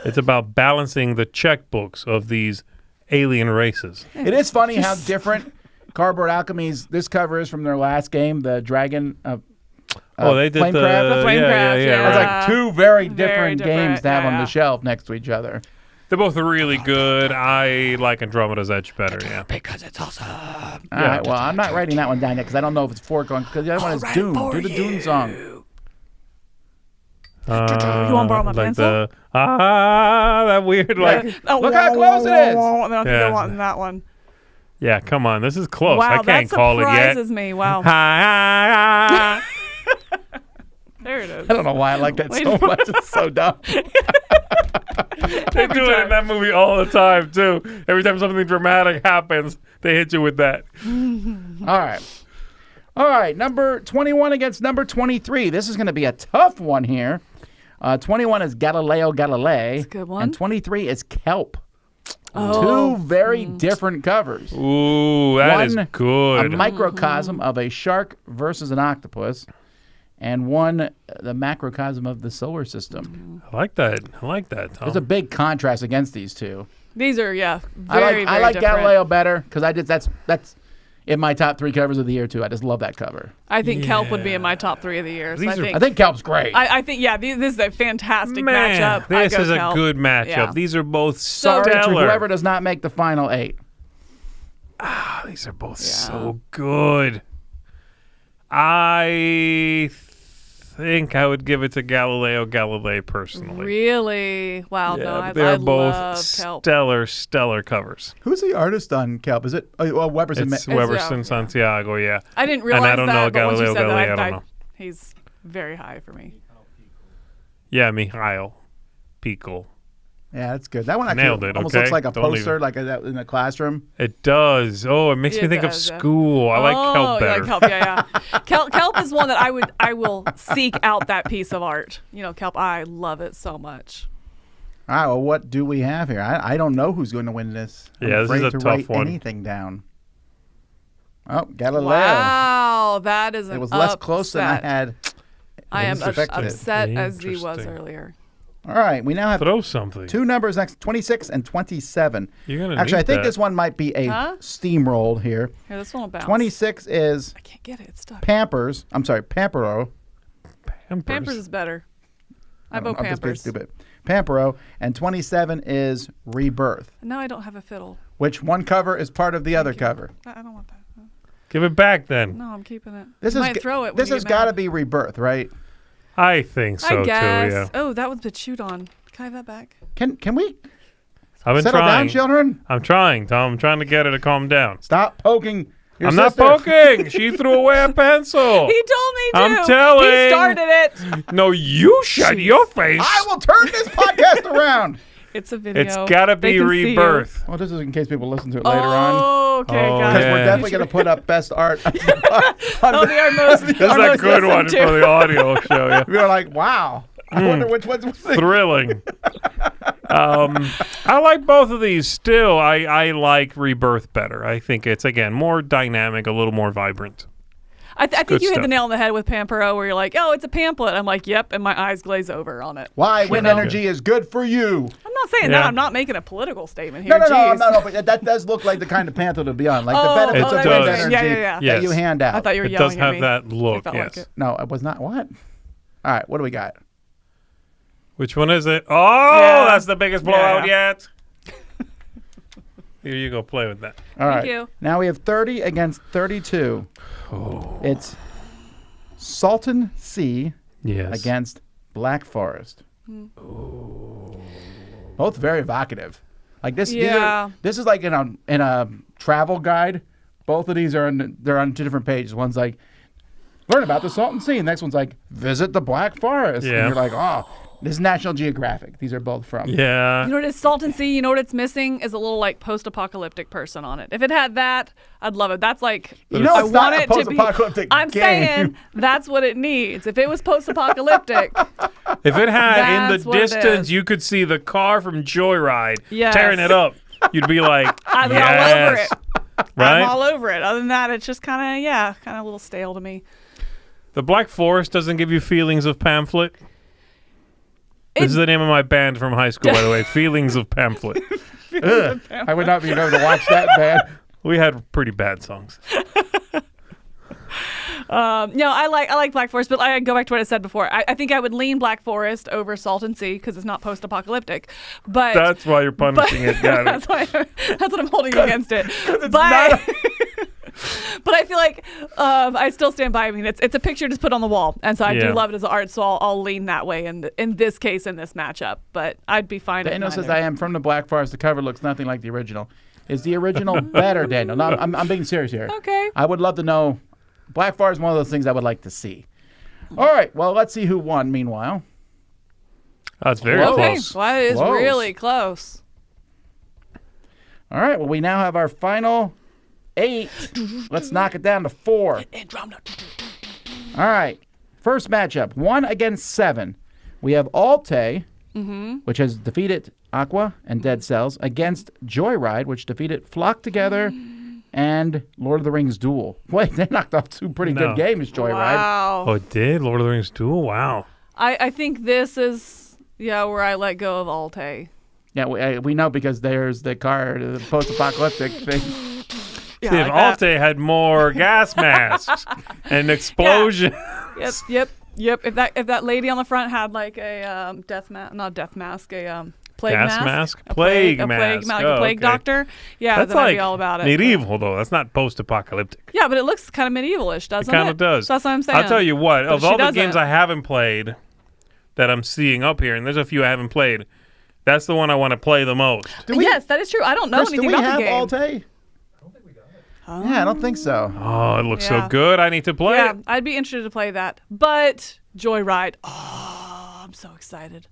It's about balancing the checkbooks of these alien races. It is funny how different Cardboard Alchemy's this cover is from their last game, the Dragon. They did Flame the Crab? The Flame Crab, yeah. That's right. like two very Very different games to have different, on yeah. the shelf next to each other. They're both really good. I like Andromeda's Edge better. Yeah. Because it's awesome. All right, well, I'm not writing that one down yet because I don't know if it's foregone. Because the other one is Dune. Do the Dune song. You want to borrow my pencil? That weird like. Look how close it is. And then I think Yeah. I want that one. Yeah, come on. This is close. Wow, I can't that call it yet. surprises me. Wow. There it is. I don't know why I like that Wait so for much. It's so dumb. They do it in that movie all the time too. Every time something dramatic happens, they hit you with that. All right. Number 21 against number 23. This is going to be a tough one here. 21 is Galileo Galilei. That's a good one. And 23 is Kelp. Oh. Two very different covers. Ooh, that is One, good. A microcosm of a shark versus an octopus, and one, the macrocosm of the solar system. I like that. Tom. There's a big contrast against these two. These are, I like very different. Galileo better because that's in my top 3 covers of the year too. I just love that cover. I think Kelp would be in my top 3 of the year. So I think Kelp's great. I think this is a fantastic matchup. This is Kelp. a good matchup. Yeah. These are both Sorry to stellar. whoever does not make the final 8. These are both so good. I think I would give it to Galileo Galilei personally. Really? Wow. No, they're I both love Kelp. stellar covers. Who's the artist on Kelp? Is it Weberson? It's Weberson Santiago, yeah. I didn't realize and I don't that, know but once you Galileo said Galilei, that, I don't know. He's very high for me. Yeah, Mikhail Pico. Yeah, that's good. That one actually Nailed it, almost okay? looks like a Don't poster, even- like in a classroom. It does. Oh, it makes me It think of does, yeah. school. I like Kelp better. You like Kelp, yeah. Kelp is one that I will seek out that piece of art. Kelp, I love it so much. All right, well, what do we have here? I don't know who's going to win this. I'm Yeah, this is afraid a to tough write one. anything down. Oh, Galileo. Wow, that is an It was less close than I upset. had. I am expected. upset as he was Interesting. earlier. All right, we now have Throw something. 2 numbers next, 26 and 27. You're gonna Actually, I need think that. this one might be a steamroll here. Here, this one will bounce. 26 is I can't get it. It's stuck. Pampers. I'm sorry, Pampero. Pampers is better. I vote I'm just being Pampers. stupid. Pampero. And 27 is Rebirth, No, I don't have a fiddle. which one cover is part of the other cover. I don't want that. Give it back then. No, I'm keeping it. This You is might throw it. This when has you get got to mad. be Rebirth, right? I think so I guess. too, yeah. Oh, that one's been chewed on. Can I have that back? Can we I've been settle trying. down, children? I'm trying, Tom. I'm trying to get her to calm down. Stop poking your I'm sister. not poking. She threw away a pencil. He told me to. I'm telling. He started it. No, you shut your face. I will turn this podcast around. It's a video. It's got to They be can see you. Rebirth. Well, this is in case people listen to it later on. Oh, okay, Oh, got Because it. we're yeah. definitely going to put up best art. That'll be our most. This is our a most good one listened to. for the audio show. Yeah. We were like, wow. I wonder which one's Thrilling. I like both of these still. I like Rebirth better. I think it's, again, more dynamic, a little more vibrant. I think Good you hit stuff. the nail on the head with Pampero, where you're like, oh, it's a pamphlet. I'm like, yep, and my eyes glaze over on it. why wind energy is good for you. I'm not saying Yeah. that. I'm not making a political statement here. No, Jeez. but that does look like the kind of pamphlet to be on. Like the Oh, benefits It of does. wind energy Yeah. that Yes. you hand out. I thought you were It yelling does at have me. that look, It felt yes. like it. No, it was not. What? All right, what do we got? Which one is it? Oh, Yeah. that's the biggest blowout Yeah. yet. Here you go. Play with that. All right. you. Now we have 30 against 32. It's Salton Sea Yes. against Black Forest. Both very evocative. Like this. Yeah. This is like in a travel guide. Both of these they're on 2 different pages. One's like, learn about the Salton Sea. And the next one's like, visit the Black Forest. Yeah. And you're like, oh, this is National Geographic. These are both from. Yeah. You know what it is? Salton Sea. You know what it's missing is a little like post-apocalyptic person on it. If it had that, I'd love it. That's like You know I it's not want a it to be. post-apocalyptic I'm game. saying that's what it needs. If it was post-apocalyptic, If it had in That's the what it distance, is. you could see the car from Joyride Yes. tearing it up. You'd be like, I'd be yes. all over it. Right? I'm all over it. Other than that, it's just kind of a little stale to me. The Black Forest doesn't give you feelings of pamphlet. This is the name of my band from high school, by the way. Feelings of Pamphlet. Ugh, I would not be able to watch that bad. We had pretty bad songs. No, I like Black Forest, but I go back to what I said before. I think I would lean Black Forest over Salton Sea because it's not post-apocalyptic. But That's why you're punishing it. Got it. that's what I'm holding against it. But but I feel like I still stand by. I mean, it's a picture just put on the wall, and so I Yeah. do love it as art. So I'll lean that way in this case in this matchup. But I'd be fine. Daniel at says, neither. I am from the Black Forest. The cover looks nothing like the original. Is the original better, Daniel? No, I'm being serious here. Okay. I would love to know. Black Forest is one of those things I would like to see. All right. Well, let's see who won meanwhile. That's very Okay, close. well, that is Close. really close. All right. Well, we now have our final 8. Let's knock it down to 4. All right. First matchup, 1 against 7. We have Alte, which has defeated Aqua and Dead Cells, against Joyride, which defeated Flock Together and Lord of the Rings Duel. Wait, they knocked off 2 pretty No. good games, Joyride. Wow. Oh, it did? Lord of the Rings Duel? Wow. I think this is where I let go of Alte. Yeah, we know because there's the car, the post-apocalyptic thing. Yeah, See, if like that. Alte had more gas masks and explosion. Yep. If that lady on the front had like a not death mask, a plague Gas mask, mask? a Plague like mask. a plague Okay. doctor. Yeah, That's then I'd like be all about it. medieval, though. That's not post-apocalyptic. Yeah, but it looks kind of medievalish, doesn't it? Kind of does. So that's what I'm saying. I'll tell you what. But Of she all the doesn't. games I haven't played that I'm seeing up here, and there's a few I haven't played, that's the one I want to play the most. Yes, that is true. I don't know Chris, anything do we about have the game. Alte? Yeah, I don't think so. Oh, it looks Yeah. so good. I need to play Yeah, it. I'd be interested to play that. But Joyride, oh, I'm so excited.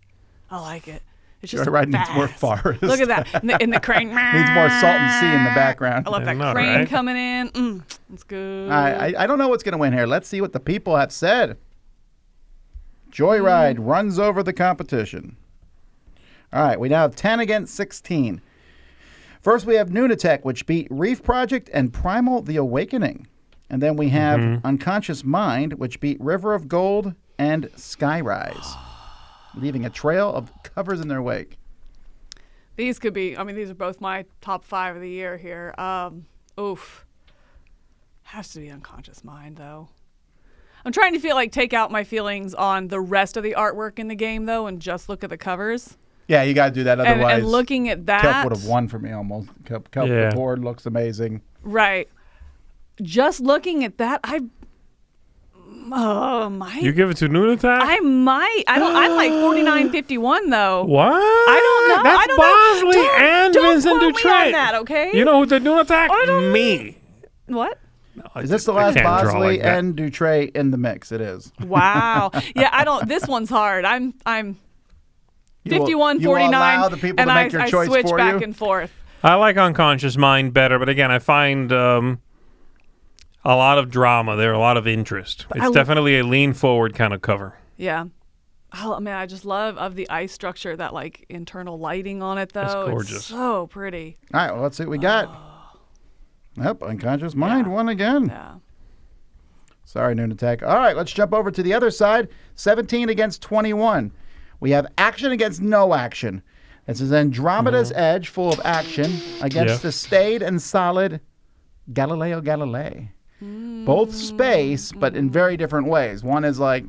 I like it. It's just Joyride needs more fast. forest. Look at that. In the crane. Needs more salt and sea in the background. I love that I know, crane right? coming in. It's good. I don't know what's going to win here. Let's see what the people have said. Joyride runs over the competition. All right, we now have 10 against 16. First, we have Nunatek, which beat Reef Project and Primal the Awakening. And then we have Unconscious Mind, which beat River of Gold and Skyrise, leaving a trail of covers in their wake. These could be, these are both my top 5 of the year here. Has to be Unconscious Mind, though. I'm trying to take out my feelings on the rest of the artwork in the game, though, and just look at the covers. Yeah, you got to do that. Otherwise, and looking at that, Kelp would have won for me almost. Kelp, Yeah. the board looks amazing. right? Just looking at that, You give it to Nunatak? I might. I like 49.51 though. What? I don't know. That's I don't know. Bosley Don't- and don't Vincent quote me Dutrait. on that, okay? You know who did Nunatak? I don't- Me. What? No, Is this the I last can't draw Bosley like that. and Dutrait in the mix? It is. Wow. Yeah, I don't. This one's hard. I'm You will- 51, you will 49, allow the people and to make your I choice switch for back you? and forth. I like Unconscious Mind better, but again, I find a lot of drama there, a lot of interest. It's definitely a lean forward kind of cover. Yeah. Oh man, I just love of the ice structure, that like internal lighting on it though. It's It's gorgeous. so pretty. All right, well, let's see what we got. Yep, Unconscious Mind won again. Yeah. Sorry, Nunatek. All right, let's jump over to the other side. 17 against 21. We have action against no action. This is Andromeda's Edge, full of action, against the staid and solid Galileo Galilei. Both space, but in very different ways. One is like,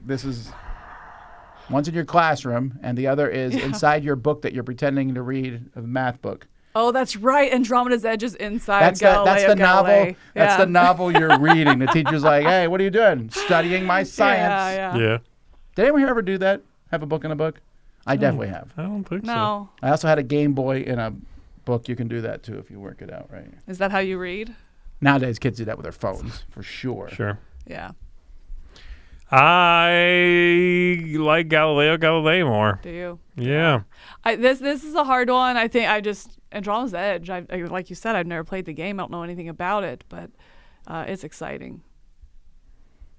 one's in your classroom, and the other is inside your book that you're pretending to read, a math book. Oh, that's right. Andromeda's Edge is inside That's Galileo the Galilei. novel. That's Yeah. the novel you're reading. The teacher's like, "Hey, what are you doing? Studying my science." Yeah. Yeah. Did anyone here ever do that? Have a book in a book? I definitely have. I don't think so. No. I also had a Game Boy in a book. You can do that too if you work it out right. Is that how you read? Nowadays, kids do that with their phones for sure. Sure. Yeah. I like Galileo Galilei more. Do you? Yeah. This is a hard one. I think Andromeda's Edge. I like you said, I've never played the game. I don't know anything about it, but it's exciting.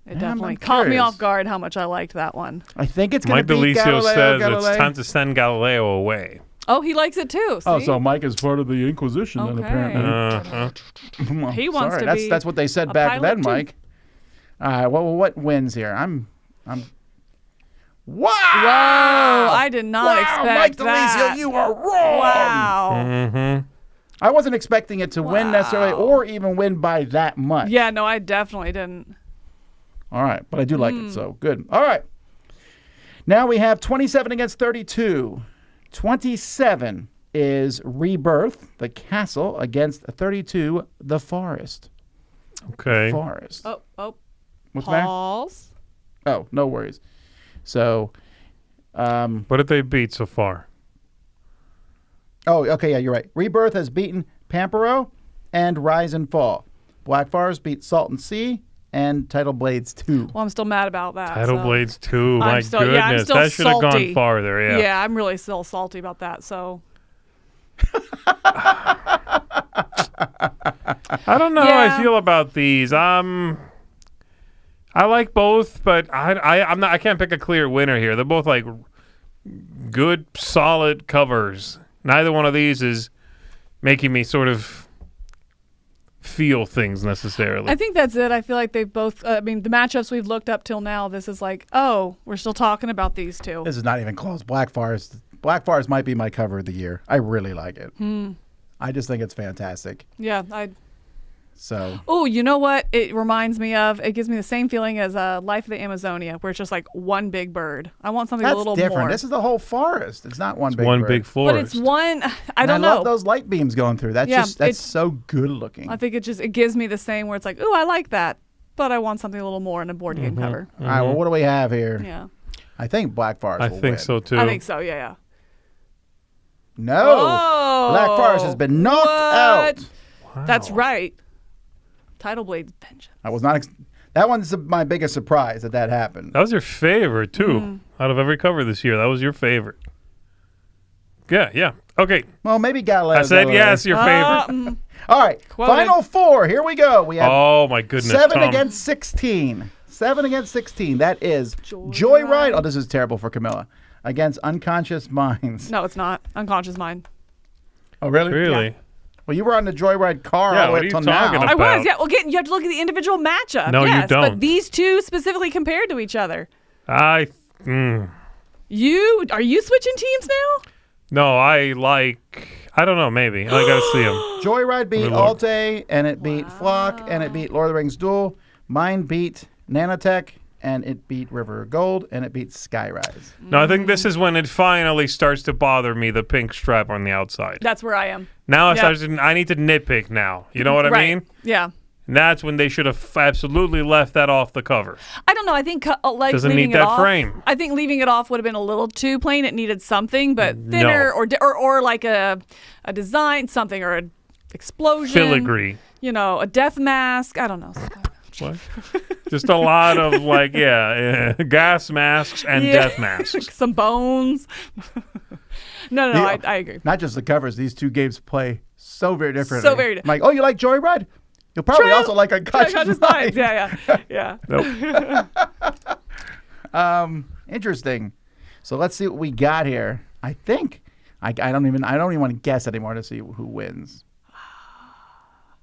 It Yeah, definitely I'm caught me curious. off guard how much I liked that one. I think it's going Mike to be Delisio Galileo says Galilei. it's time to send Galileo away. Oh, he likes it too. Oh, see? so Mike is part of the Inquisition then, Okay. apparently. Uh-huh. He wants Sorry, to that's be that's what they said a back pilot then, too. Mike. All right, well, what wins here? I'm. Wow! Whoa! I did not Wow, expect Mike that. Delisio, you are wrong. Wow. Mm-hmm. I wasn't expecting it to win necessarily, or even win by that much. Yeah, no, I definitely didn't. All right, but I do like it, so good. All right. Now we have 27 against 32. 27 is Rebirth, the castle, against 32, the forest. Okay. Forest. Oh, What's the matter? pause. Oh, no worries. So, What did they beat so far? oh, okay, yeah, you're right. Rebirth has beaten Pampero and Rise and Fall. Black Forest beat Salt and Sea and Tidal Blades 2. Well, I'm still mad about that. Tidal so. Blades 2. My still- yeah, I'm goodness. still That should have gone salty. farther. Yeah. Yeah, I'm really still salty about that. So I don't know how Yeah. I feel about these. I like both, but I can't pick a clear winner here. They're both like good, solid covers. Neither one of these is making me sort of feel things necessarily. I think that's it. I feel like they've both. The matchups we've looked up till now. This is like, oh, we're still talking about these two. This is not even close. Black Forest might be my cover of the year. I really like it. I just think it's fantastic. Yeah, So. Oh, you know what? It reminds me of. It gives me the same feeling as Life of the Amazonia, where it's just like one big bird. I want something That's a little different. more. This is the whole forest. It's not one big One bird. big forest. But it's one. I don't I know. love those light beams going through. That's that's so good looking. I think it gives me the same where it's like, ooh, I like that, but I want something a little more in a board game cover. All right, well, what do we have here? Yeah. I think Black Forest I will think win. so too. I think so. Yeah. No. Oh, Black Forest has been knocked out. Wow. That's right. Tidal Blade's Vengeance. I was not. That one's my biggest surprise that happened. That was your favorite too. Out of every cover this year, that was your favorite. Yeah. Okay. Well, maybe Galileo. I said yes, your favorite. All right. Quoted. Final four. Here we go. We have Oh my goodness. 7 Tom. against 16. 7 against 16. That is Joyride. Oh, this is terrible for Camilla. Against Unconscious Minds. No, it's not. Unconscious Mind. Oh, really? Really? Yeah. Well, you were on the Joyride car Yeah, all the what way are till you now. talking I about? was. Yeah. Well, you have to look at the individual matchup. No, you yes, don't. But these two specifically compared to each other. No, Are you switching teams now? I don't know, maybe. I gotta see them. Joyride beat Lord. Alte, and it beat Flock, and it beat Lord of the Rings Duel. Mine beat Nanotech, and it beat River of Gold, and it beat Skyrise. No, I think this is when it finally starts to bother me, the pink stripe on the outside. That's where I am. Now Yeah. I need to nitpick now. You know what I Right. mean? Yeah. And that's when they should have absolutely left that off the cover. I don't know. I think like Doesn't leaving need it that off, frame. I think leaving it off would have been a little too plain. It needed something, but thinner or like a design, something or an explosion. Filigree. You know, a death mask. I don't know. What? Just a lot of gas masks and death masks. Some bones. No, I agree. Not just the covers. These two games play so very differently. So very different. Like, oh, you like Joyride? You'll probably also like Unconscious Minds. Yeah. Nope. Interesting. So let's see what we got here. I think I don't even want to guess anymore to see who wins.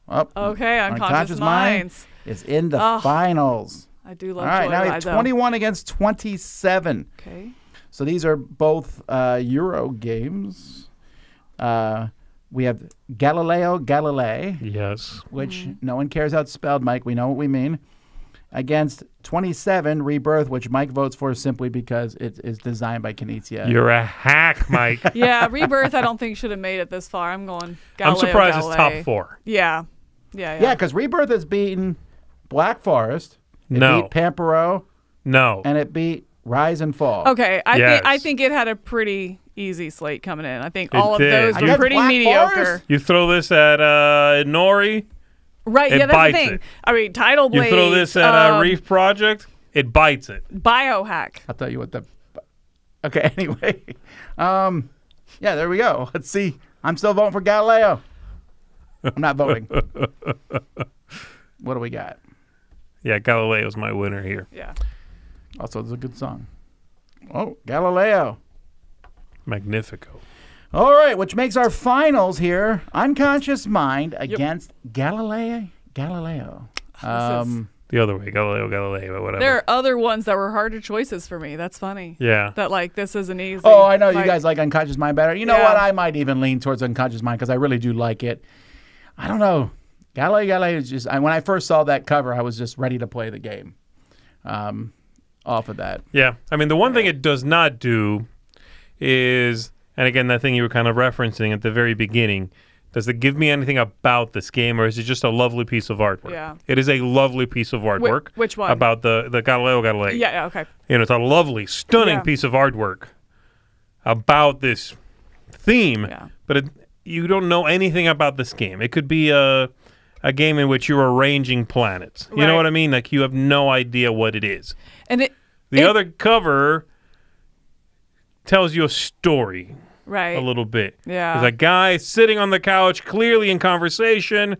Oh, Okay, Unconscious Minds. is in the finals. I do love All right, now we Joyride, have though. 21 against 27. Okay. So these are both Euro games. We have Galileo Galilei, Yes. which no one cares how it's spelled, Mike. We know what we mean. Against 27 Rebirth, which Mike votes for simply because it is designed by Kinesia. You're a hack, Mike. Yeah, Rebirth I don't think should have made it this far. I'm going Galileo I'm surprised Galilei. it's top 4. Yeah, Yeah, because Rebirth has beaten Black Forest. It No. beat Pampero, No. and it beat Rise and Fall. Okay, Yes. I think it had a pretty easy slate coming in. I think It all of did. those were Against pretty Black mediocre. Forest? You throw this at Nori, Right, It yeah, that's the bites thing. it. I mean, Tidal you Blades. throw this at Reef Project, it bites it. Biohack. I'll tell you what the. Okay, anyway. Yeah, there we go. Let's see. I'm still voting for Galileo. I'm not voting. What do we got? Yeah, Galileo's my winner here. Yeah. Also, it's a good song. Oh, Galileo. Magnifico. All right, which makes our finals here Unconscious Mind against Galileo. The other way, Galileo, but whatever. There are other ones that were harder choices for me. That's funny. Yeah. That like this isn't easy. Oh, I know you Like, guys like Unconscious Mind better. You know Yeah. what? I might even lean towards Unconscious Mind because I really do like it. I don't know. Galileo is just. When I first saw that cover, I was just ready to play the game. Off of that. Yeah. I mean, the one thing it does not do is, and again, that thing you were kind of referencing at the very beginning, does it give me anything about this game, or is it just a lovely piece of artwork? Yeah. It is a lovely piece of artwork. which one? About the Galileo Galilei. Yeah, okay. You know, it's a lovely, stunning Yeah. piece of artwork about this theme, Yeah. but you don't know anything about this game. It could be a game in which you're arranging planets. You know Right. what I mean? Like, you have no idea what it is. And The other cover tells you a story right. a little bit. Yeah. There's a guy sitting on the couch, clearly in conversation,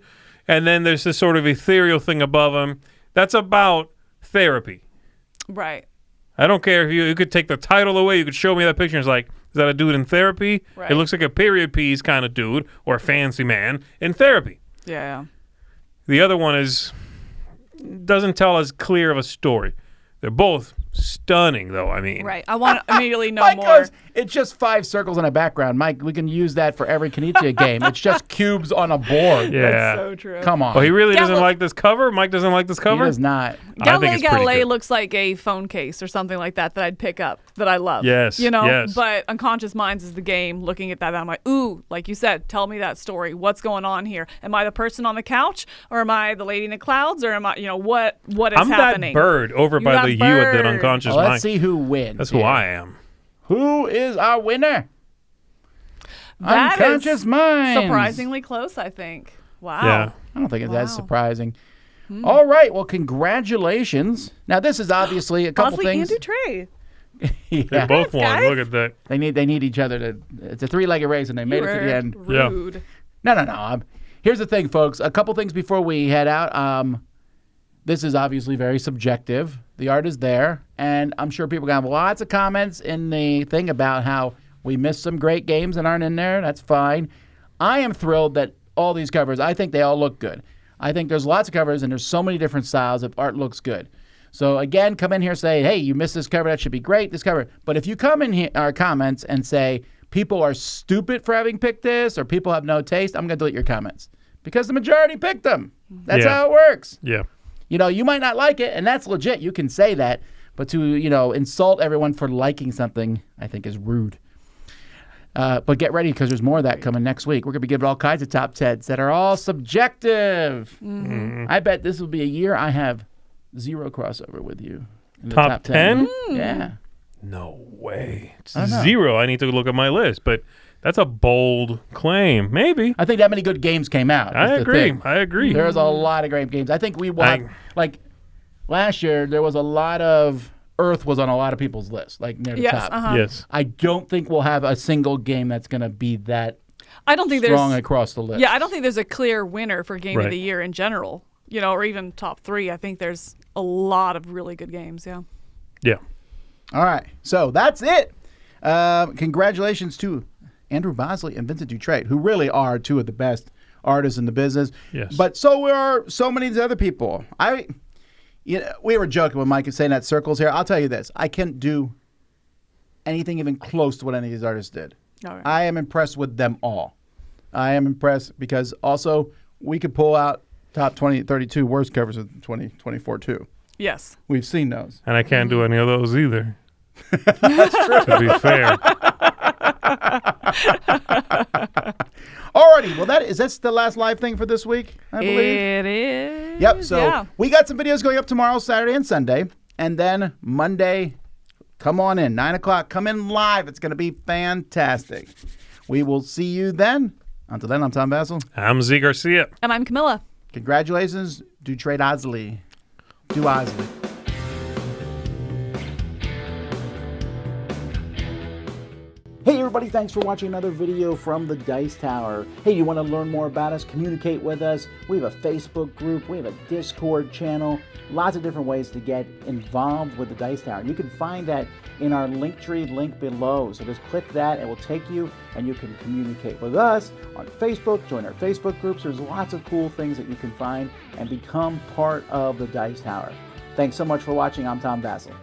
and then there's this sort of ethereal thing above him. That's about therapy. Right. I don't care if you could take the title away. You could show me that picture. And it's like, is that a dude in therapy? Right. It looks like a period piece kind of dude or a fancy man in therapy. Yeah. The other one doesn't tell as clear of a story. They're both stunning, though. I mean, Right. I want to immediately know Mike more. goes, It's just 5 circles in a background. Mike, we can use that for every Konnichiwa game. It's just cubes on a board. Yeah. That's so true. Come on. Well, he really doesn't Gal- like this cover? Mike doesn't like this He cover? does not. I think it's pretty Gallet good. looks like a phone case or something like that I'd pick up that I love. Yes, You know? yes. But Unconscious Minds is the game. Looking at that, I'm like, ooh, like you said, tell me that story. What's going on here? Am I the person on the couch, or am I the lady in the clouds, or am I, what is I'm happening? that bird over by that the U at that bird. unconscious Well, let's mind. see who wins. That's who here. I am. Who is our winner? That Unconscious is Minds. surprisingly close, I think. Wow. Yeah. I don't think it's as Wow. surprising. All right. Well, congratulations. Now, this is obviously a couple Bosley things. and Trey. They Yeah. both won. guys. Look at that. They need each other to. It's a 3-legged race, and they made it to the end. Yeah. Rude. No. Here's the thing, folks. A couple things before we head out. This is obviously very subjective. The art is there, and I'm sure people are going to have lots of comments in the thing about how we missed some great games that aren't in there. That's fine. I am thrilled that all these covers, I think they all look good. I think there's lots of covers, and there's so many different styles that art looks good. So, again, come in here and say, hey, you missed this cover. That should be great, this cover. But if you come in here, our comments and say, people are stupid for having picked this, or people have no taste, I'm going to delete your comments. Because the majority picked them. That's Yeah. how it works. Yeah. You might not like it, and that's legit. You can say that. But to, insult everyone for liking something, I think is rude. But get ready, because there's more of that coming next week. We're going to be giving all kinds of top 10s that are all subjective. I bet this will be a year I have 0 crossover with you. In the Top 10? Yeah. No way. It's I know. 0. I need to look at my list, but that's a bold claim. Maybe. I think that many good games came out. I is the agree. thing. I agree. There's a lot of great games. I think we watched, like, last year, there was a lot of, Earth was on a lot of people's lists, like near the Yes. top. Uh-huh. Yes. I don't think we'll have a single game that's going to be that I don't think strong there's. across the list. Yeah, I don't think there's a clear winner for game Right. of the year in general. Or even top 3. I think there's a lot of really good games. Yeah. Yeah. All right. So that's it. Congratulations to Andrew Bosley and Vincent Dutrait, who really are 2 of the best artists in the business. Yes. But so are so many of the other people. We were joking when Mike is saying that circles here. I'll tell you this. I can't do anything even close to what any of these artists did. All right. I am impressed with them all. I am impressed because also we could pull out top 32 worst covers of 2024 too. Yes. We've seen those. And I can't do any of those either. That's true. To be fair. Alrighty, well that's the last live thing for this week, I believe. It is. Yep, so yeah. we got some videos going up tomorrow, Saturday and Sunday. And then Monday, come on in, 9 o'clock. Come in live. It's going to be fantastic. We will see you then. Until then, I'm Tom Basil. I'm Z Garcia. And I'm Camilla. Congratulations, Dutrait Osley. Do Osley. Hey everybody, thanks for watching another video from the Dice Tower. Hey, you want to learn more about us, communicate with us? We have a Facebook group, we have a Discord channel, lots of different ways to get involved with the Dice Tower. You can find that in our Linktree link below. So just click that, it will take you and you can communicate with us on Facebook, join our Facebook groups. There's lots of cool things that you can find and become part of the Dice Tower. Thanks so much for watching. I'm Tom Basil.